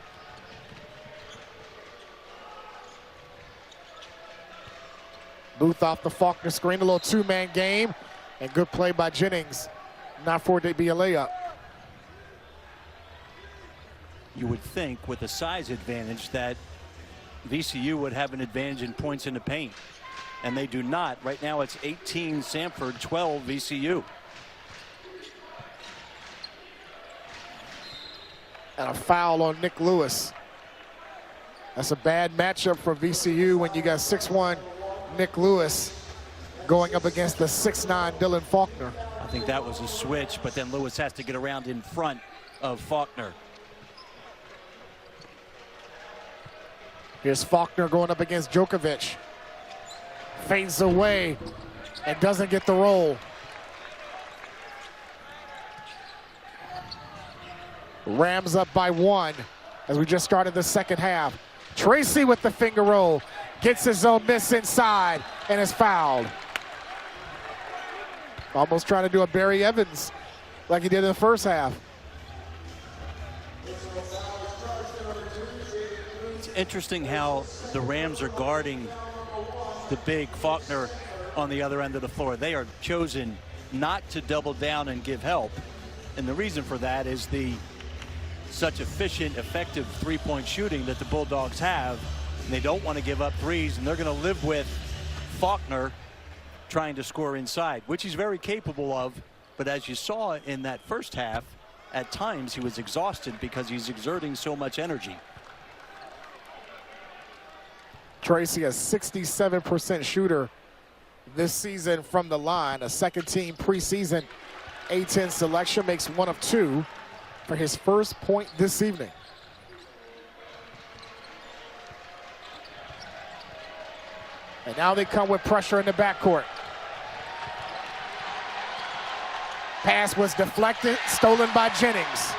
Booth off the Faulkner screen, a little 2-man game, and good play by Jennings. Not for it to be a layup. You would think with a size advantage that VCU would have an advantage in points in the paint, and they do not. Right now it's 18 Samford, 12 VCU. And a foul on Nick Lewis. That's a bad matchup for VCU when you got 6'1" Nick Lewis going up against the 6'9" Dylan Faulkner. I think that was a switch, but then Lewis has to get around in front of Faulkner. Here's Faulkner going up against Djokovic. Fades away and doesn't get the roll. Rams up by 1 as we just started the second half. Tracy with the finger roll. Gets his own miss inside and is fouled. Almost trying to do a Barry Evans like he did in the first half. It's interesting how the Rams are guarding the big Faulkner on the other end of the floor. They are chosen not to double down and give help. And the reason for that is the such efficient, effective three-point shooting that the Bulldogs have. And they don't want to give up threes, and they're going to live with Faulkner trying to score inside, which he's very capable of. But as you saw in that first half, at times he was exhausted because he's exerting so much energy. Tracy, a 67% shooter this season from the line. A second-team preseason A-10 selection, makes 1 of 2 for his first point this evening. And now they come with pressure in the backcourt. Pass was deflected, stolen by Jennings.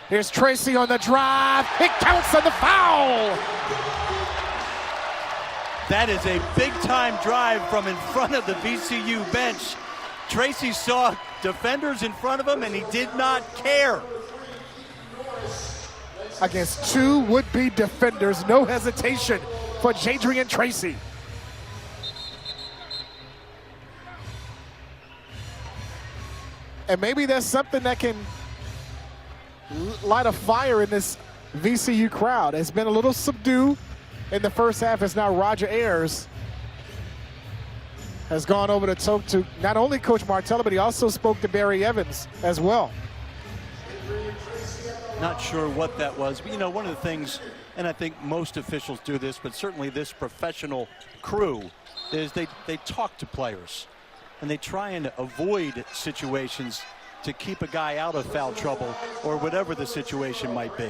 Here's Tracy on the drive. It counts on the foul. That is a big-time drive from in front of the VCU bench. Tracy saw defenders in front of him, and he did not care. Against 2 would-be defenders, no hesitation for Jadrian Tracy. And maybe there's something that can light a fire in this VCU crowd. It's been a little subdued in the first half as now Roger Ayers has gone over to talk to not only Coach Martello, but he also spoke to Barry Evans as well. Not sure what that was, but you know, one of the things, and I think most officials do this, but certainly this professional crew, is they talk to players and they try and avoid situations to keep a guy out of foul trouble or whatever the situation might be.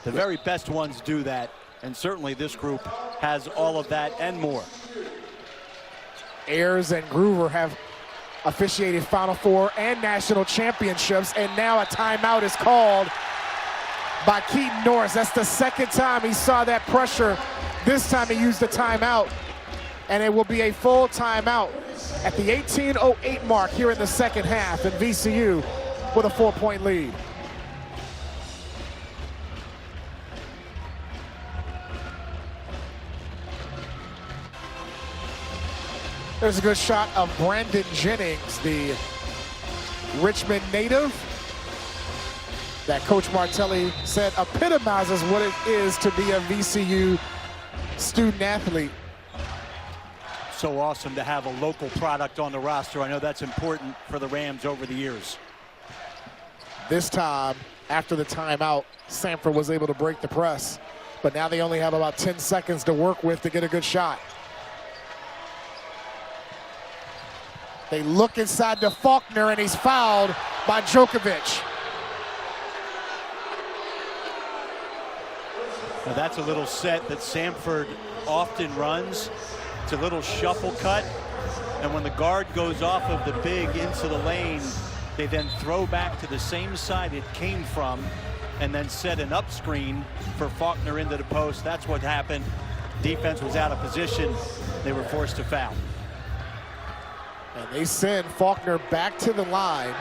The very best ones do that, and certainly this group has all of that and more. Ayers and Groover have officiated Final Four and national championships, and now a timeout is called by Keaton Norris. That's the second time he saw that pressure. This time he used the timeout, and it will be a full timeout at the 18:08 mark here in the second half, and VCU with a 4-point lead. There's a good shot of Brandon Jennings, the Richmond native that Coach Martelli said epitomizes what it is to be a VCU student athlete. So awesome to have a local product on the roster. I know that's important for the Rams over the years. This time, after the timeout, Samford was able to break the press, but now they only have about 10 seconds to work with to get a good shot. They look inside to Faulkner, and he's fouled by Djokovic. Now that's a little set that Samford often runs. It's a little shuffle cut, and when the guard goes off of the big into the lane, they then throw back to the same side it came from and then set an up screen for Faulkner into the post. That's what happened. Defense was out of position. They were forced to foul. And they send Faulkner back to the line,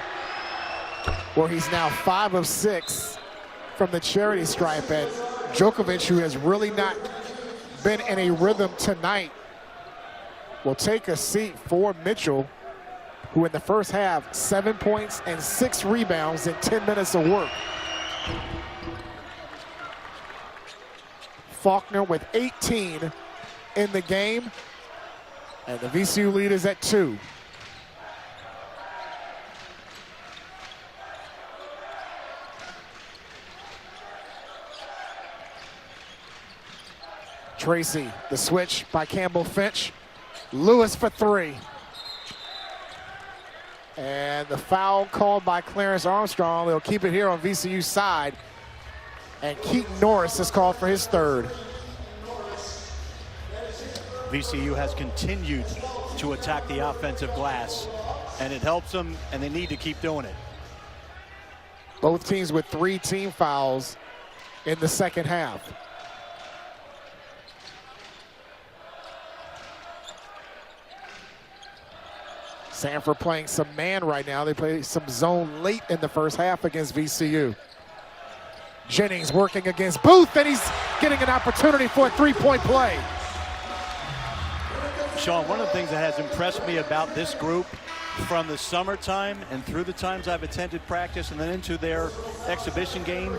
where he's now 5 of 6 from the charity stripe. And Djokovic, who has really not been in a rhythm tonight, will take a seat for Mitchell, who in the first half, 7 points and 6 rebounds in 10 minutes of work. Faulkner with 18 in the game, and the VCU lead is at 2. Tracy, the switch by Campbell Finch. Lewis for 3. And the foul called by Clarence Armstrong. They'll keep it here on VCU's side. And Keaton Norris is called for his 3rd. VCU has continued to attack the offensive glass. And it helps them, and they need to keep doing it. Both teams with 3 team fouls in the second half. Samford playing some man right now. They play some zone late in the first half against VCU. Jennings working against Booth, and he's getting an opportunity for a three-point play. Sean, one of the things that has impressed me about this group from the summertime and through the times I've attended practice and then into their exhibition game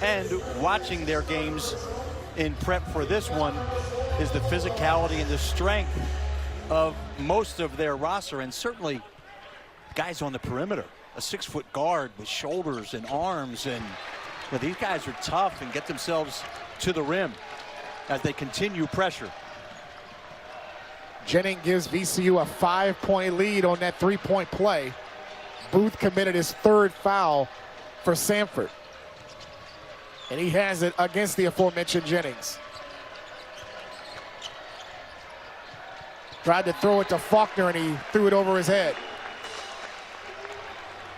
and watching their games in prep for this one is the physicality and the strength of most of their roster, and certainly guys on the perimeter. A 6-foot guard with shoulders and arms, and these guys are tough and get themselves to the rim as they continue pressure. Jennings gives VCU a 5-point lead on that three-point play. Booth committed his 3rd foul for Samford, and he has it against the aforementioned Jennings. Tried to throw it to Faulkner, and he threw it over his head.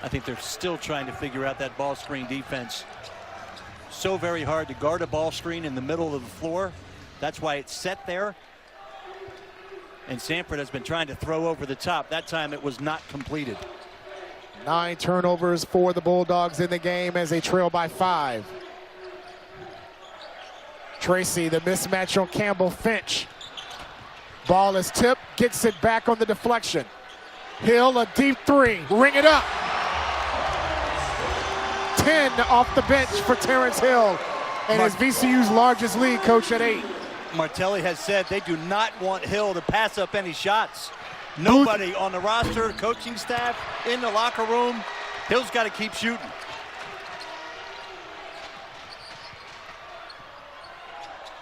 I think they're still trying to figure out that ball screen defense. So very hard to guard a ball screen in the middle of the floor. That's why it's set there. And Samford has been trying to throw over the top. That time it was not completed. 9 turnovers for the Bulldogs in the game as they trail by 5. Tracy, the mismatch on Campbell Finch. Ball is tipped, gets it back on the deflection. Hill, a deep 3, ring it up. 10 off the bench for Terrence Hill, and his VCU's largest lead, coach, at 8. Martelli has said they do not want Hill to pass up any shots. Nobody on the roster, coaching staff, in the locker room. Hill's got to keep shooting.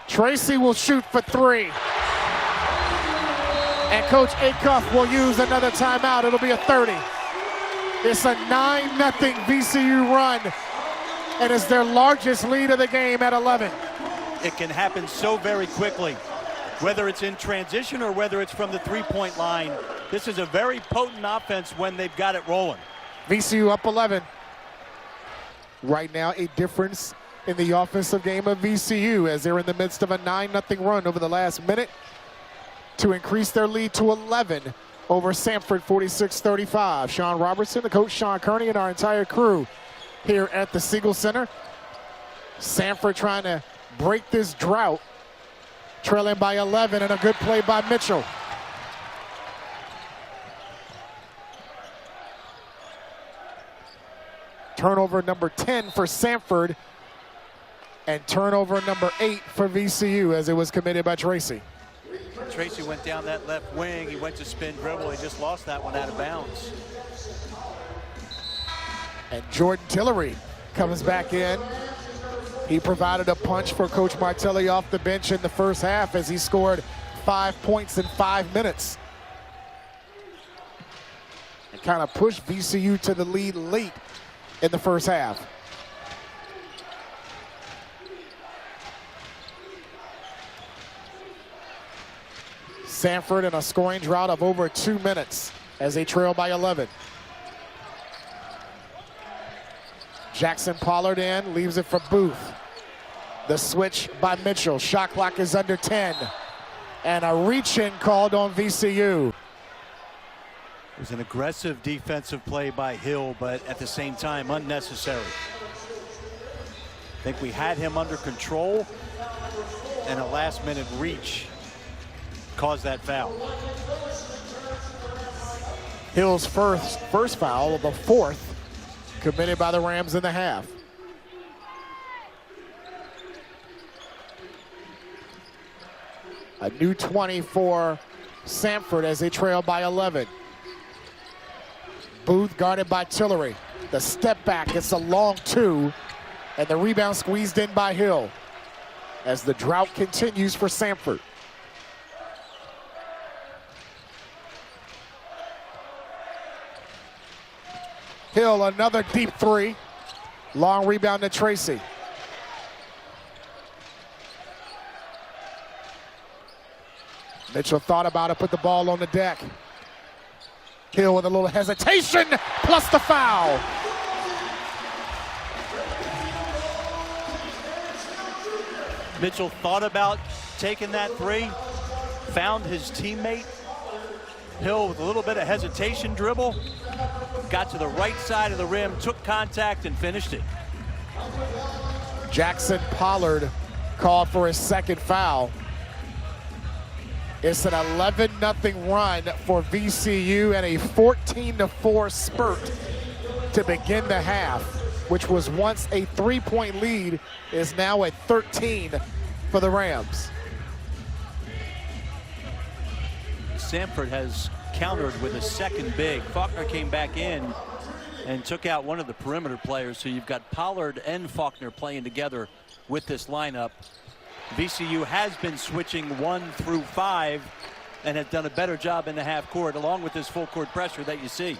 Tracy will shoot for 3. And Coach Acuff will use another timeout. It'll be a 30. It's a 9-0 VCU run, and it's their largest lead of the game at 11. It can happen so very quickly, whether it's in transition or whether it's from the three-point line. This is a very potent offense when they've got it rolling. VCU up 11. Right now, a difference in the offensive game of VCU as they're in the midst of a 9-0 run over the last minute to increase their lead to 11 over Samford, 46-35. Sean Robertson, the coach Sean Kearney, and our entire crew here at the Siegel Center. Samford trying to break this drought, trailing by 11, and a good play by Mitchell. Turnover number 10 for Samford, and turnover number 8 for VCU as it was committed by Tracy. Tracy went down that left wing. He went to spin dribble. He just lost that one out of bounds. And Jordan Tillery comes back in. He provided a punch for Coach Martelli off the bench in the first half as he scored 5 points in 5 minutes. And kind of pushed VCU to the lead late in the first half. Samford in a scoring drought of over 2 minutes as they trail by 11. Jackson Pollard in, leaves it for Booth. The switch by Mitchell. Shot clock is under 10. And a reach-in called on VCU. It was an aggressive defensive play by Hill, but at the same time, unnecessary. I think we had him under control, and a last-minute reach caused that foul. Hill's first foul of the 4th committed by the Rams in the half. A new 20 for Samford as they trail by 11. Booth guarded by Tillery. The step back, it's a long 2, and the rebound squeezed in by Hill as the drought continues for Samford. Hill, another deep 3. Long rebound to Tracy. Mitchell thought about it, put the ball on the deck. Hill with a little hesitation, plus the foul. Mitchell thought about taking that three, found his teammate. Hill with a little bit of hesitation dribble, got to the right side of the rim, took contact and finished it. Jackson Pollard called for his second foul. It's an 11-0 run for VCU and a 14-4 spurt to begin the half, which was once a 3-point lead, is now at 13 for the Rams. Samford has countered with a second big. Faulkner came back in and took out one of the perimeter players, so you've got Pollard and Faulkner playing together with this lineup. VCU has been switching 1 through 5 and has done a better job in the half court, along with this full court pressure that you see.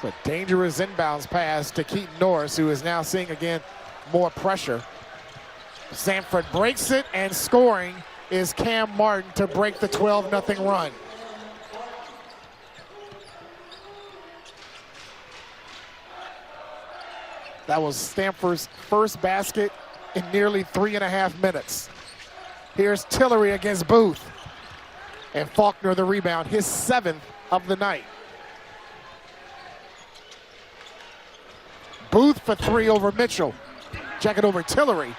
A dangerous inbounds pass to Keaton Norris, who is now seeing again more pressure. Samford breaks it, and scoring is Cam Martin to break the 12-0 run. That was Stanford's first basket in nearly 3.5 minutes. Here's Tillery against Booth. And Faulkner the rebound, his 7th of the night. Booth for 3 over Mitchell. Check it over Tillery.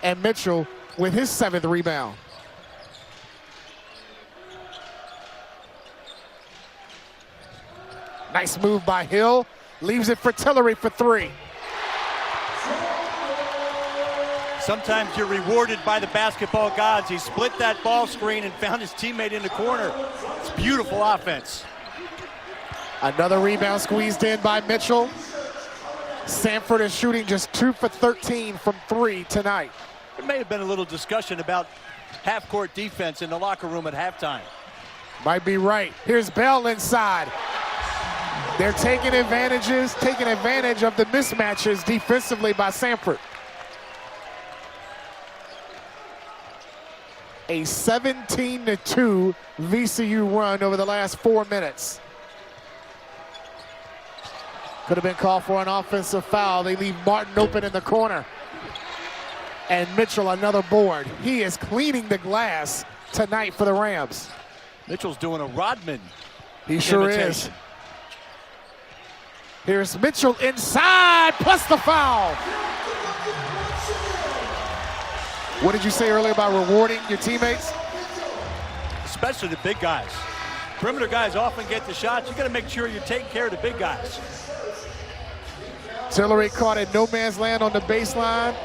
And Mitchell with his 7th rebound. Nice move by Hill. Leaves it for Tillery for 3. Sometimes you're rewarded by the basketball gods. He split that ball screen and found his teammate in the corner. It's beautiful offense. Another rebound squeezed in by Mitchell. Samford is shooting just 2 for 13 from 3 tonight. There may have been a little discussion about half-court defense in the locker room at halftime. Might be right. Here's Bell inside. They're taking advantage of the mismatches defensively by Samford. A 17-2 VCU run over the last 4 minutes. Could have been called for an offensive foul. They leave Martin open in the corner. And Mitchell another board. He is cleaning the glass tonight for the Rams. Mitchell's doing a Rodman. He sure is. Here's Mitchell inside, plus the foul. What did you say earlier about rewarding your teammates? Especially the big guys. Perimeter guys often get the shots. You got to make sure you're taking care of the big guys. Tillery caught at no man's land on the baseline.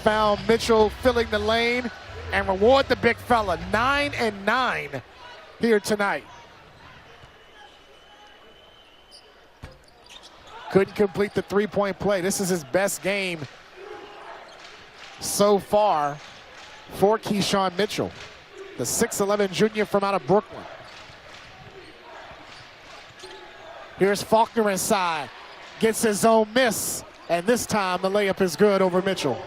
Found Mitchell filling the lane and reward the big fella. 9 and 9 here tonight. Couldn't complete the 3-point play. This is his best game so far for Keyshawn Mitchell, the 6'11 junior from out of Brooklyn. Here's Faulkner inside, gets his own miss, and this time the layup is good over Mitchell.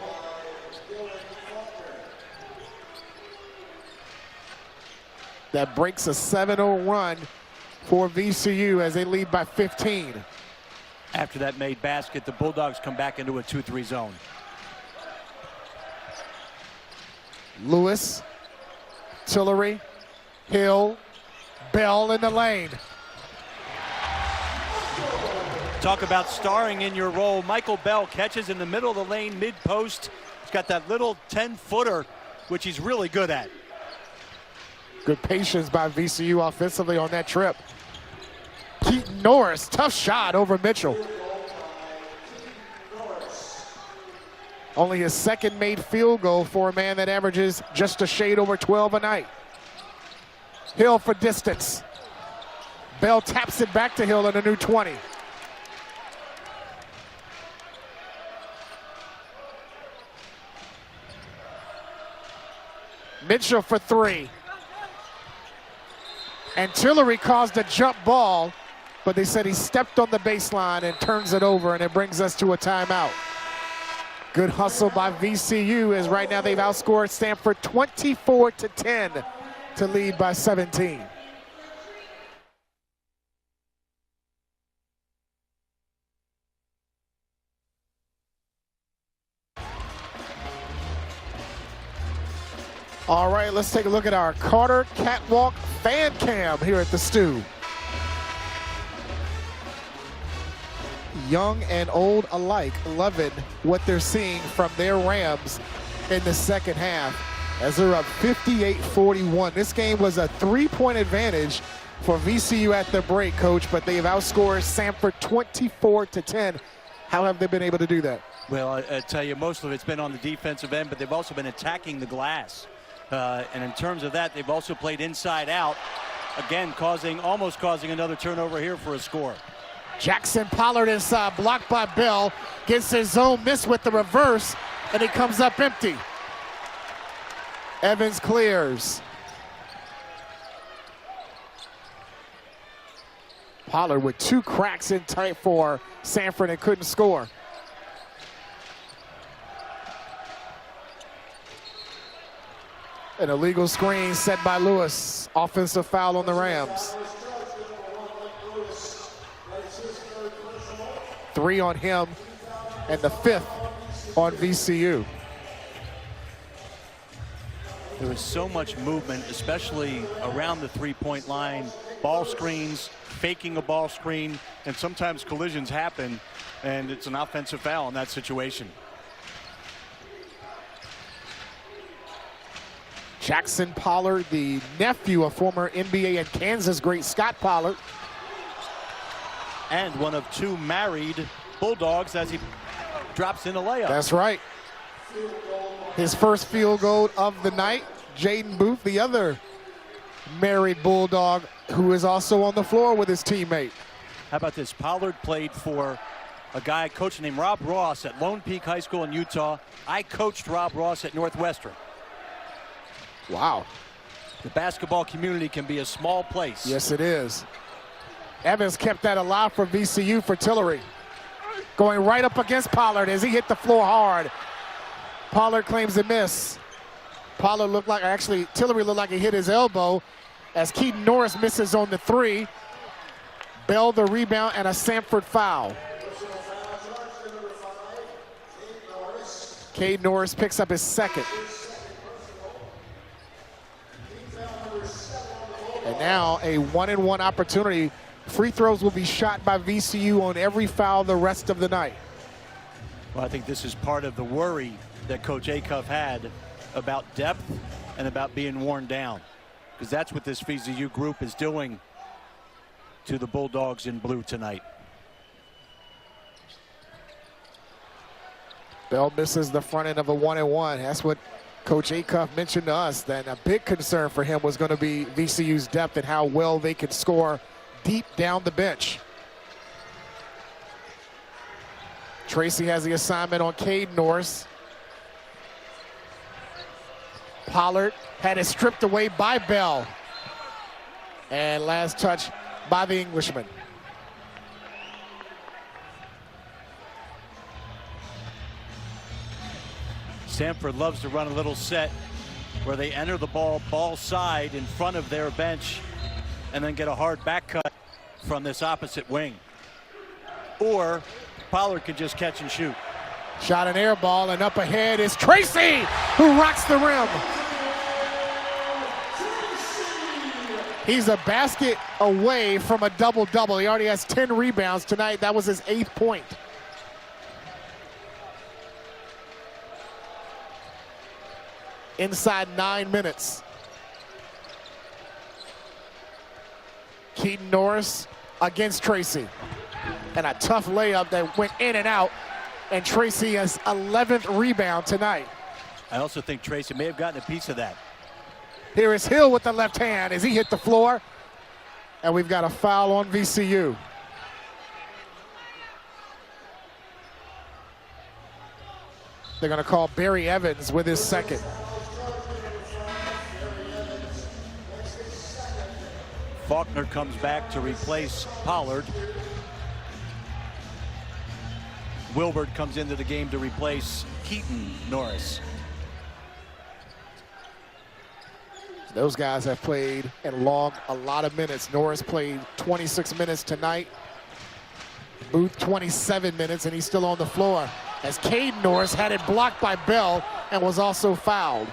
That breaks a 7-0 run for VCU as they lead by 15. After that made basket, the Bulldogs come back into a 2-3 zone. Lewis, Tillery, Hill, Bell in the lane. Talk about starring in your role. Michael Bell catches in the middle of the lane, mid-post. He's got that little 10-footer, which he's really good at. Good patience by VCU offensively on that trip. Keaton Norris, tough shot over Mitchell. Only his second made field goal for a man that averages just a shade over 12 a night. Hill for distance. Bell taps it back to Hill in a new 20. Mitchell for 3. And Tillery caused a jump ball, but they said he stepped on the baseline and turns it over, and it brings us to a timeout. Good hustle by VCU, as right now they've outscored Samford 24-10 to lead by 17. All right, let's take a look at our Carter Catwalk fan cam here at the Stew. Young and old alike loving what they're seeing from their Rams in the second half as they're up 58-41. This game was a 3-point advantage for VCU at the break, Coach, but they've outscored Samford 24-10. How have they been able to do that? Well, I tell you, most of it's been on the defensive end, but they've also been attacking the glass. And in terms of that, they've also played inside out, again, almost causing another turnover here for a score. Jackson Pollard inside, blocked by Bell, gets his zone miss with the reverse, and he comes up empty. Evans clears. Pollard with 2 cracks in tight for Samford and couldn't score. An illegal screen set by Lewis. Offensive foul on the Rams. 3 on him and the 5th on VCU. There was so much movement, especially around the 3-point line. Ball screens, faking a ball screen, and sometimes collisions happen, and it's an offensive foul in that situation. Jackson Pollard, the nephew of former NBA and Kansas great Scott Pollard. And one of 2 married Bulldogs as he drops in a layup. That's right. His first field goal of the night. Jaden Booth, the other married Bulldog, who is also on the floor with his teammate. How about this? Pollard played for a guy, coach named Rob Ross at Lone Peak High School in Utah. I coached Rob Ross at Northwestern. Wow. The basketball community can be a small place. Yes, it is. Evans kept that alive for VCU for Tillery. Going right up against Pollard as he hit the floor hard. Pollard claims a miss. Pollard looked like, actually, Tillery looked like he hit his elbow as Keaton Norris misses on the 3. Bell the rebound and a Samford foul. Cade Norris picks up his 2nd. And now a 1-and-1 opportunity. Free throws will be shot by VCU on every foul the rest of the night. Well, I think this is part of the worry that Coach Acuff had about depth and about being worn down, because that's what this VCU group is doing to the Bulldogs in blue tonight. Bell misses the front end of a 1-and-1. That's what Coach Acuff mentioned to us, that a big concern for him was going to be VCU's depth and how well they could score deep down the bench. Tracy has the assignment on Cade Norris. Pollard had it stripped away by Bell. And last touch by the Englishman. Samford loves to run a little set where they enter the ball side in front of their bench and then get a hard back cut from this opposite wing. Or Pollard can just catch and shoot. Shot an air ball, and up ahead is Tracy, who rocks the rim. He's a basket away from a double-double. He already has 10 rebounds tonight. That was his 8th point. Inside 9 minutes. Keaton Norris against Tracy. And a tough layup that went in and out. And Tracy has 11th rebound tonight. I also think Tracy may have gotten a piece of that. Here is Hill with the left hand as he hit the floor. And we've got a foul on VCU. They're going to call Barry Evans with his 2nd. Faulkner comes back to replace Pollard. Wilbert comes into the game to replace Keaton Norris. Those guys have played and logged a lot of minutes. Norris played 26 minutes tonight. Booth 27 minutes, and he's still on the floor as Cade Norris had it blocked by Bell and was also fouled.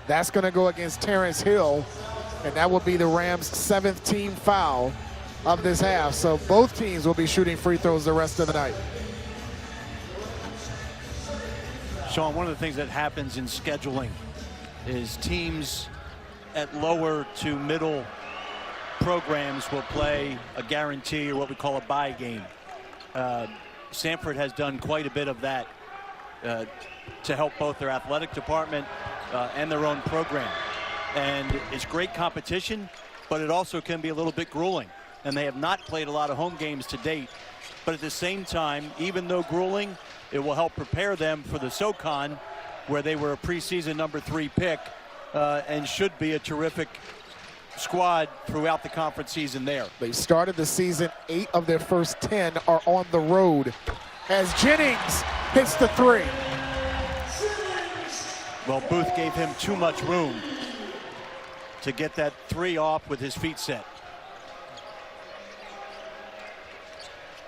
That's going to go against Terrence Hill, and that will be the Rams' 7th team foul of this half. So both teams will be shooting free throws the rest of the night. Sean, one of the things that happens in scheduling is teams at lower to middle programs will play a guarantee, or what we call a bye game. Samford has done quite a bit of that to help both their athletic department and their own program. And it's great competition, but it also can be a little bit grueling. And they have not played a lot of home games to date. But at the same time, even though grueling, it will help prepare them for the SoCon, where they were a preseason #3 pick and should be a terrific squad throughout the conference season there. They started the season, 8 of their first 10 are on the road as Jennings hits the 3. Well, Booth gave him too much room to get that 3 off with his feet set.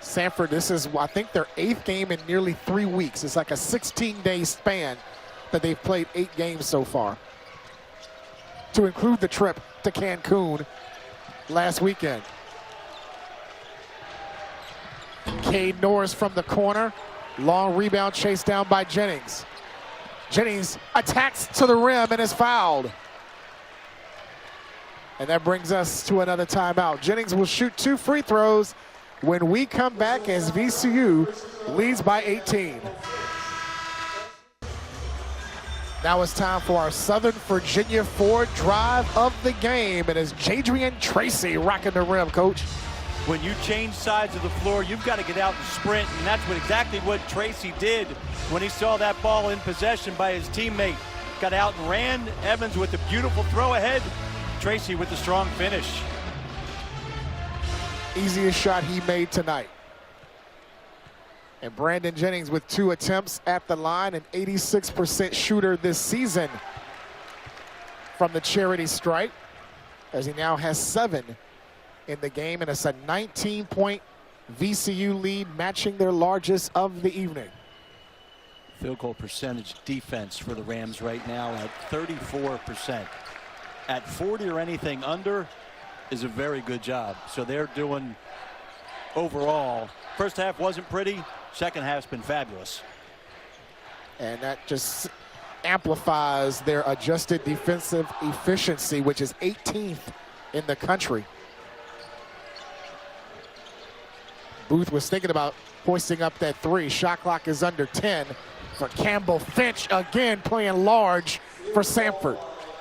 Samford, this is, I think, their 8th game in nearly 3 weeks. It's like a 16-day span that they've played 8 games so far, to include the trip to Cancun last weekend. Cade Norris from the corner. Long rebound chased down by Jennings. Jennings attacks to the rim and is fouled. And that brings us to another timeout. Jennings will shoot 2 free throws when we come back as VCU leads by 18. Now it's time for our Southern Virginia Ford drive of the game. It is Jadrian Tracy rocking the rim, Coach. When you change sides of the floor, you've got to get out and sprint, and that's exactly what Tracy did when he saw that ball in possession by his teammate. Got out and ran. Evans with the beautiful throw ahead. Tracy with the strong finish. Easiest shot he made tonight. And Brandon Jennings with 2 attempts at the line, an 86% shooter this season from the charity stripe, as he now has 7 in the game, and it's a 19-point VCU lead, matching their largest of the evening. Field goal percentage defense for the Rams right now at 34%. At 40 or anything under is a very good job. So they're doing, overall, first half wasn't pretty, second half's been fabulous. And that just amplifies their adjusted defensive efficiency, which is 18th in the country. Booth was thinking about hoisting up that 3. Shot clock is under 10 for Campbell Finch, again playing large for Samford.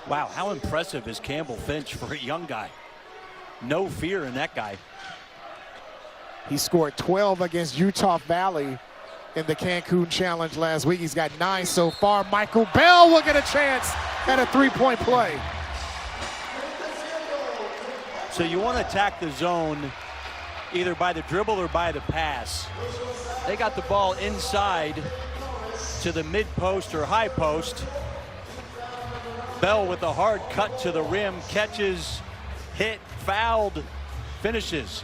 Wow, how impressive is Campbell Finch for a young guy? No fear in that guy. He scored 12 against Utah Valley in the Cancun Challenge last week. He's got 9 so far. Michael Bell will get a chance at a 3-point play. So you want to attack the zone either by the dribble or by the pass. They got the ball inside to the mid post or high post. Bell with a hard cut to the rim, catches, hit, fouled, finishes.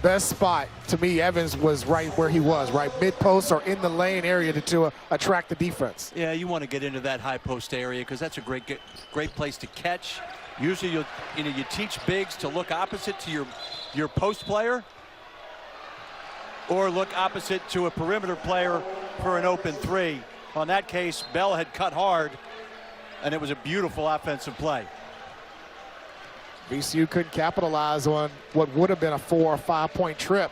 Best spot to me, Evans was right where he was, right mid post or in the lane area to attract the defense. Yeah, you want to get into that high post area because that's a great place to catch. Usually you teach bigs to look opposite to your post player or look opposite to a perimeter player for an open 3. On that case, Bell had cut hard, and it was a beautiful offensive play. VCU couldn't capitalize on what would have been a 4 or 5 point trip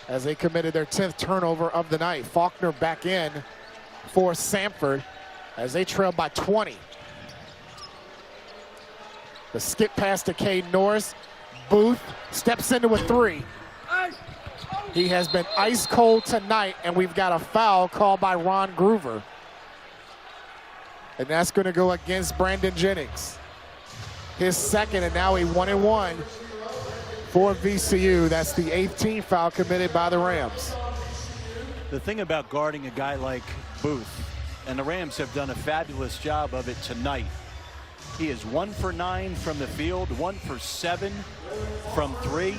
as they committed their 10th turnover of the night. Faulkner back in for Samford as they trail by 20. The skip pass to Cade Norris. Booth steps into a 3. He has been ice cold tonight, and we've got a foul called by Ron Groover. And that's going to go against Brandon Jennings. His second, and now a 1-and-1 for VCU. That's the 8th team foul committed by the Rams. The thing about guarding a guy like Booth, and the Rams have done a fabulous job of it tonight. He is 1 for 9 from the field, 1 for 7 from 3.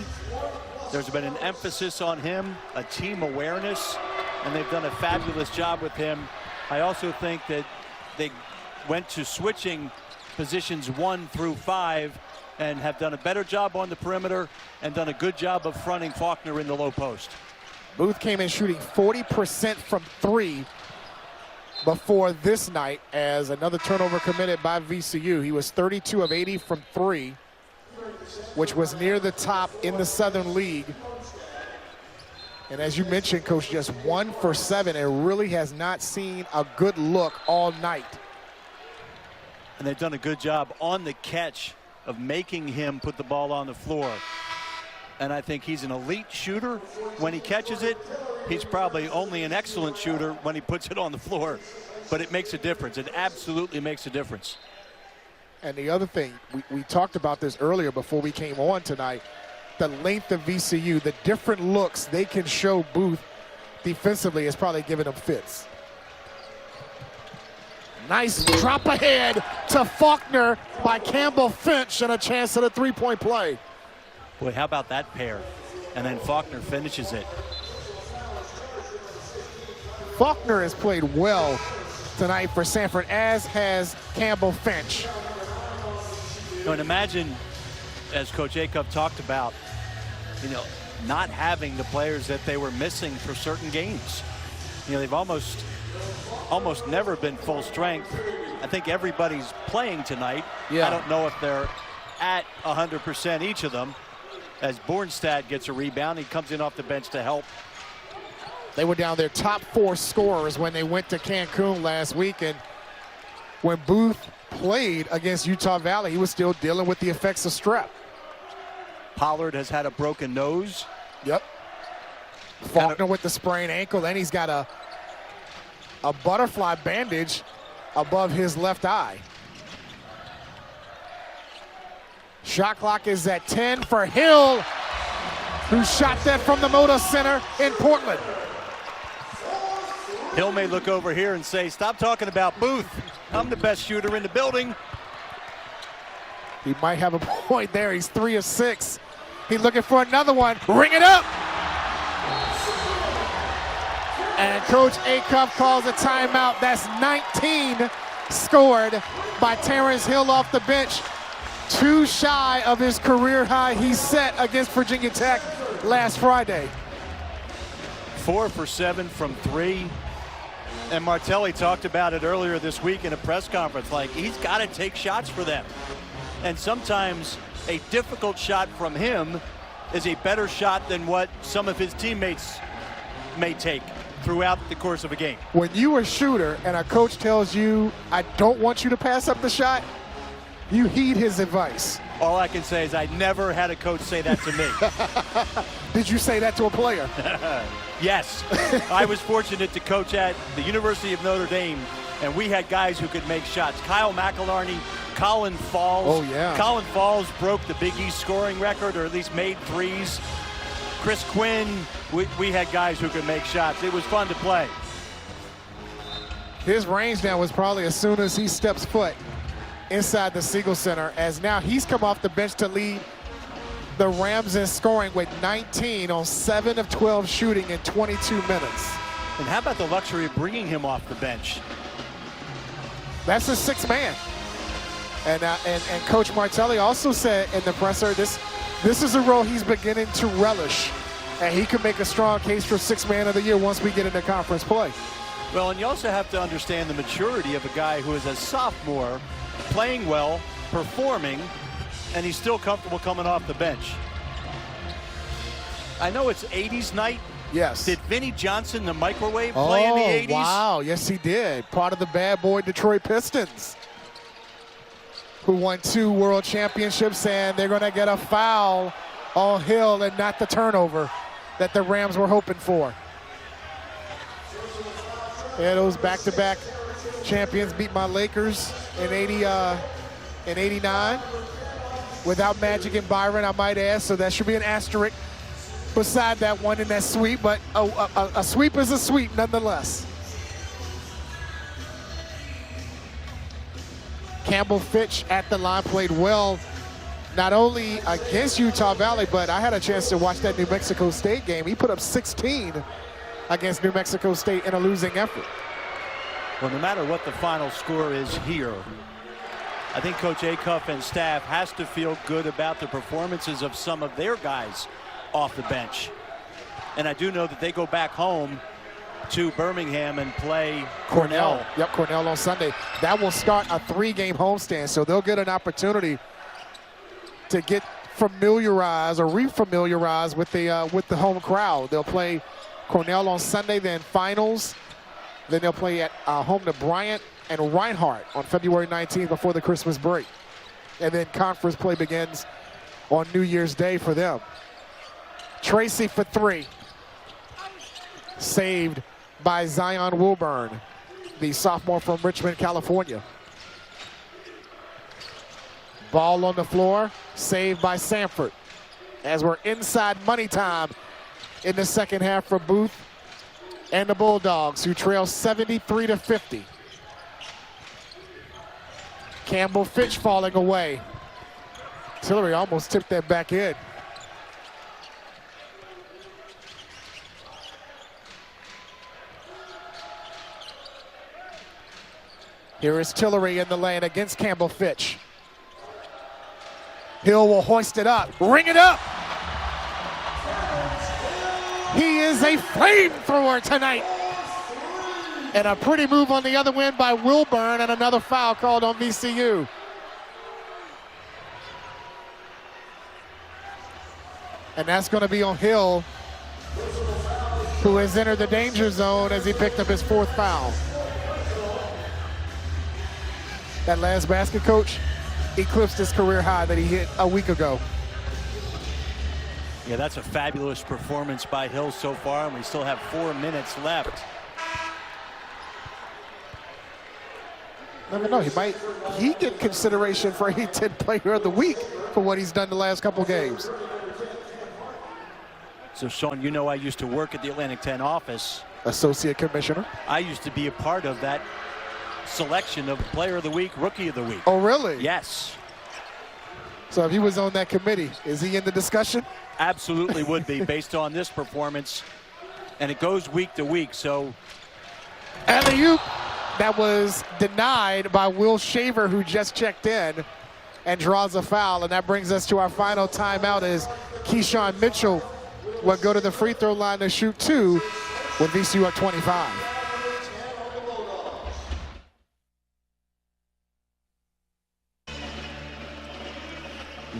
There's been an emphasis on him, a team awareness, and they've done a fabulous job with him. I also think that they went to switching positions 1 through 5 and have done a better job on the perimeter and done a good job of fronting Faulkner in the low post. Booth came in shooting 40% from 3 before this night as another turnover committed by VCU. He was 32 of 80 from 3, which was near the top in the Southern League. And as you mentioned, Coach, just 1 for 7 and really has not seen a good look all night. And they've done a good job on the catch of making him put the ball on the floor. And I think he's an elite shooter when he catches it. He's probably only an excellent shooter when he puts it on the floor. But it makes a difference. It absolutely makes a difference. And the other thing, we talked about this earlier before we came on tonight, the length of VCU, the different looks they can show Booth defensively is probably giving them fits. Nice drop ahead to Faulkner by Campbell Finch and a chance at a three-point play. Boy, how about that pair? And then Faulkner finishes it. Faulkner has played well tonight for Samford, as has Campbell Finch. And imagine, as Coach Acuff talked about, not having the players that they were missing for certain games. They've almost never been full strength. I think everybody's playing tonight. Yeah. I don't know if they're at 100% each of them. As Bornstad gets a rebound, he comes in off the bench to help. They were down their top 4 scorers when they went to Cancun last week, and when Booth played against Utah Valley, he was still dealing with the effects of strep. Pollard has had a broken nose. Yep. Faulkner with the sprained ankle, and he's got a butterfly bandage above his left eye. Shot clock is at 10 for Hill, who shot that from the Moda Center in Portland. Hill may look over here and say, stop talking about Booth. I'm the best shooter in the building. He might have a point there. He's 3 of 6. He's looking for another one. Ring it up. And Coach Acuff calls a timeout. That's 19 scored by Terrence Hill off the bench. 2 shy of his career high he set against Virginia Tech last Friday. 4 for 7 from 3. And Martelli talked about it earlier this week in a press conference. Like, he's got to take shots for them. And sometimes a difficult shot from him is a better shot than what some of his teammates may take throughout the course of a game. When you're a shooter and a coach tells you, I don't want you to pass up the shot, you heed his advice. All I can say is I never had a coach say that to me. Did you say that to a player? Yes. I was fortunate to coach at the University of Notre Dame, and we had guys who could make shots. Kyle McElharney, Colin Falls. Oh, yeah. Colin Falls broke the Big East scoring record, or at least made threes. Chris Quinn, we had guys who could make shots. It was fun to play. His range now was probably as soon as he steps foot inside the Siegel Center, as now he's come off the bench to lead the Rams in scoring with 19 on 7 of 12 shooting in 22 minutes. And how about the luxury of bringing him off the bench? That's a 6th man. And Coach Martelli also said in the presser, this is a role he's beginning to relish, and he can make a strong case for 6th man of the year once we get into conference play. Well, and you also have to understand the maturity of a guy who is a sophomore, playing well, performing, and he's still comfortable coming off the bench. I know it's 80s night. Yes. Did Vinnie Johnson, the microwave, play in the 80s? Wow, yes he did. Part of the bad boy Detroit Pistons, who won 2 world championships, and they're going to get a foul on Hill and not the turnover that the Rams were hoping for. Yeah, those back-to-back champions beat my Lakers in 89 without Magic and Byron, I might add, so that should be an asterisk beside that one in that sweep, but a sweep is a sweep nonetheless. Campbell Finch at the line played well, not only against Utah Valley, but I had a chance to watch that New Mexico State game. He put up 16 against New Mexico State in a losing effort. Well, no matter what the final score is here, I think Coach Acuff and staff has to feel good about the performances of some of their guys off the bench. And I do know that they go back home to Birmingham and play Cornell. Yep, Cornell on Sunday. That will start a 3-game homestand, so they'll get an opportunity to get familiarized or refamiliarized with the home crowd. They'll play Cornell on Sunday, then finals. Then they'll play at home to Bryant and Reinhardt on February 19th before the Christmas break. And then conference play begins on New Year's Day for them. Tracy for 3. Saved by Zion Wilburn, the sophomore from Richmond, California. Ball on the floor, saved by Samford. As we're inside money time in the second half for Booth and the Bulldogs, who trail 73-50. Campbell Fitch falling away. Tillery almost tipped that back in. Here is Tillery in the lane against Campbell Fitch. Hill will hoist it up, ring it up. He is a flamethrower tonight. And a pretty move on the other end by Wilburn, and another foul called on VCU. And that's going to be on Hill, who has entered the danger zone as he picked up his 4th foul. That last basket, Coach, eclipsed his career high that he hit a week ago. Yeah, that's a fabulous performance by Hill so far, and we still have 4 minutes left. Never know, he get consideration for A10 Player of the Week for what he's done the last couple games. So, Sean, you know I used to work at the Atlantic 10 office. Associate Commissioner. I used to be a part of that selection of Player of the Week, Rookie of the Week. Oh, really? Yes. So if he was on that committee, is he in the discussion? Absolutely would be, based on this performance. And it goes week to week, so. Alley-oop. That was denied by Will Shaver, who just checked in and draws a foul. And that brings us to our final timeout as Keyshawn Mitchell will go to the free throw line to shoot 2 with VCU at 25.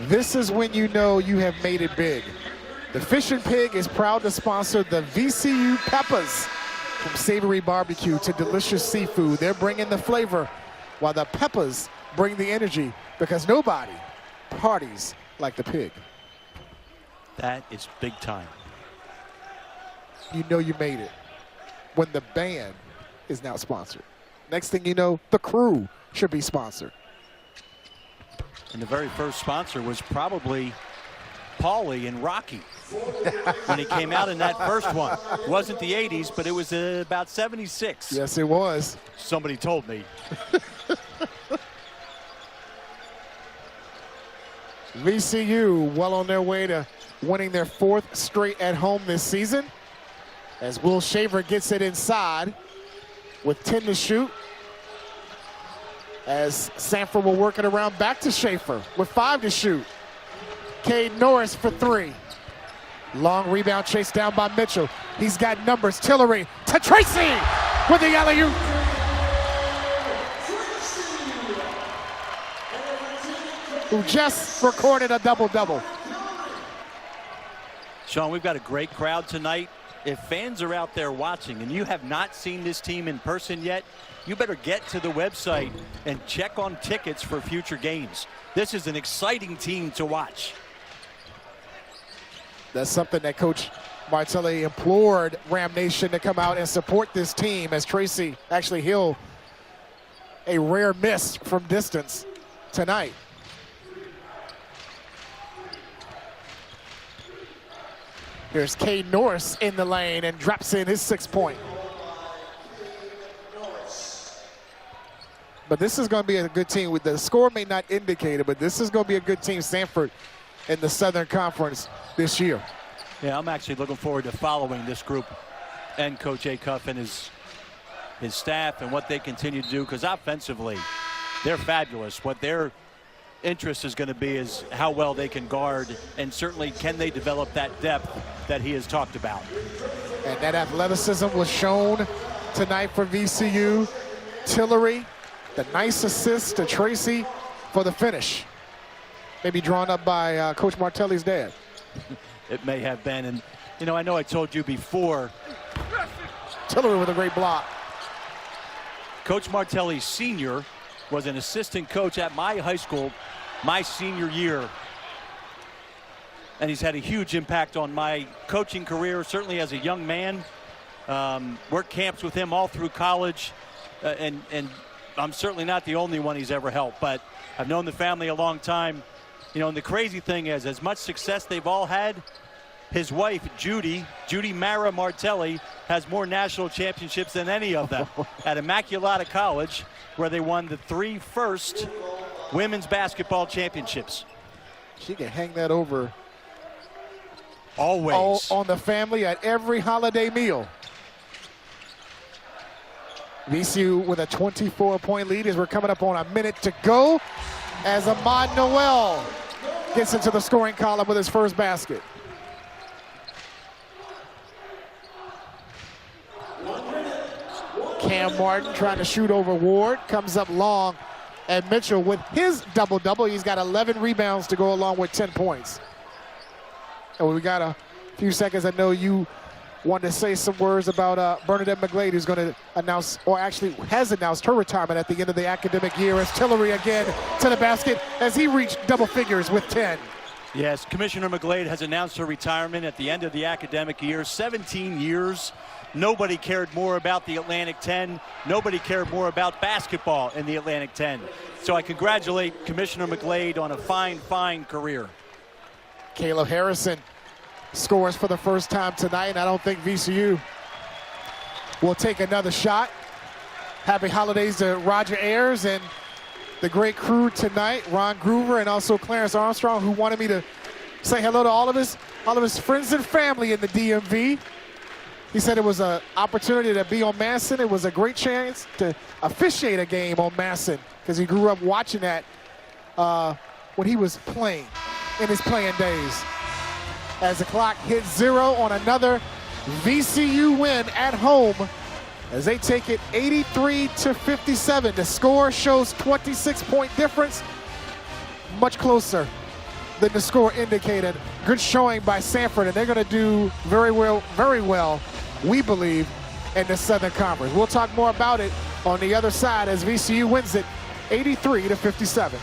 This is when you know you have made it big. The Fish and Pig is proud to sponsor the VCU Peppers. From savory barbecue to delicious seafood, they're bringing the flavor while the Peppers bring the energy, because nobody parties like the Pig. That is big time. You know you made it when the band is now sponsored. Next thing you know, the crew should be sponsored. And the very first sponsor was probably Paulie and Rocky when he came out in that first one. It wasn't the 80s, but it was about 76. Yes, it was. Somebody told me. VCU well on their way to winning their 4th straight at home this season, as Will Shaver gets it inside with 10 to shoot, as Samford will work it around back to Schaefer with 5 to shoot. Cade Norris for 3. Long rebound chased down by Mitchell. He's got numbers. Tillery to Tracy with the alley-oop. Who just recorded a double-double. Sean, we've got a great crowd tonight. If fans are out there watching and you have not seen this team in person yet, you better get to the website and check on tickets for future games. This is an exciting team to watch. That's something that Coach Martelli implored Ram Nation to come out and support this team, as Tracy, actually Hill, a rare miss from distance tonight. Here's Cade Norris in the lane and drops in his 6th point. But this is going to be a good team. With the score may not indicate it, but this is going to be a good team, Samford, in the Southern Conference this year. Yeah, I'm actually looking forward to following this group and Coach Acuff and his staff, and what they continue to do, because offensively, they're fabulous. What their interest is going to be is how well they can guard, and certainly can they develop that depth that he has talked about. And that athleticism was shown tonight for VCU. Tillery, the nice assist to Tracy for the finish. Maybe drawn up by Coach Martelli's dad. It may have been, and you know, I know I told you before. Tillery with a great block. Coach Martelli Sr. was an assistant coach at my high school my senior year. And he's had a huge impact on my coaching career, certainly as a young man. Worked camps with him all through college. And I'm certainly not the only one he's ever helped, but I've known the family a long time. You know, and the crazy thing is, as much success they've all had, his wife, Judy Mara Martelli, has more national championships than any of them at Immaculata College, where they won the 3 first women's basketball championships. She can hang that over always on the family at every holiday meal. VCU with a 24-point lead as we're coming up on a minute to go, as Ahmad Noel gets into the scoring column with his first basket. Cam Martin trying to shoot over Ward, comes up long, and Mitchell with his double-double. He's got 11 rebounds to go along with 10 points. And we got a few seconds. I know you wanted to say some words about Bernadette McGlade, who's going to announce, or actually has announced, her retirement at the end of the academic year, as Tillery again to the basket as he reached double figures with 10. Yes, Commissioner McGlade has announced her retirement at the end of the academic year. 17 years. Nobody cared more about the Atlantic 10. Nobody cared more about basketball in the Atlantic 10. So I congratulate Commissioner McGlade on a fine, fine career. Caleb Harrison scores for the first time tonight, and I don't think VCU will take another shot. Happy holidays to Roger Ayers and the great crew tonight, Ron Groover and also Clarence Armstrong, who wanted me to say hello to all of his friends and family in the DMV. He said it was an opportunity to be on Masson. It was a great chance to officiate a game on Masson, because he grew up watching that when he was playing, in his playing days. As the clock hits 0 on another VCU win at home, as they take it 83-57. The score shows 26-point difference, much closer than the score indicated. Good showing by Samford, and they're going to do very well, we believe, in the Southern Conference. We'll talk more about it on the other side as VCU wins it 83-57.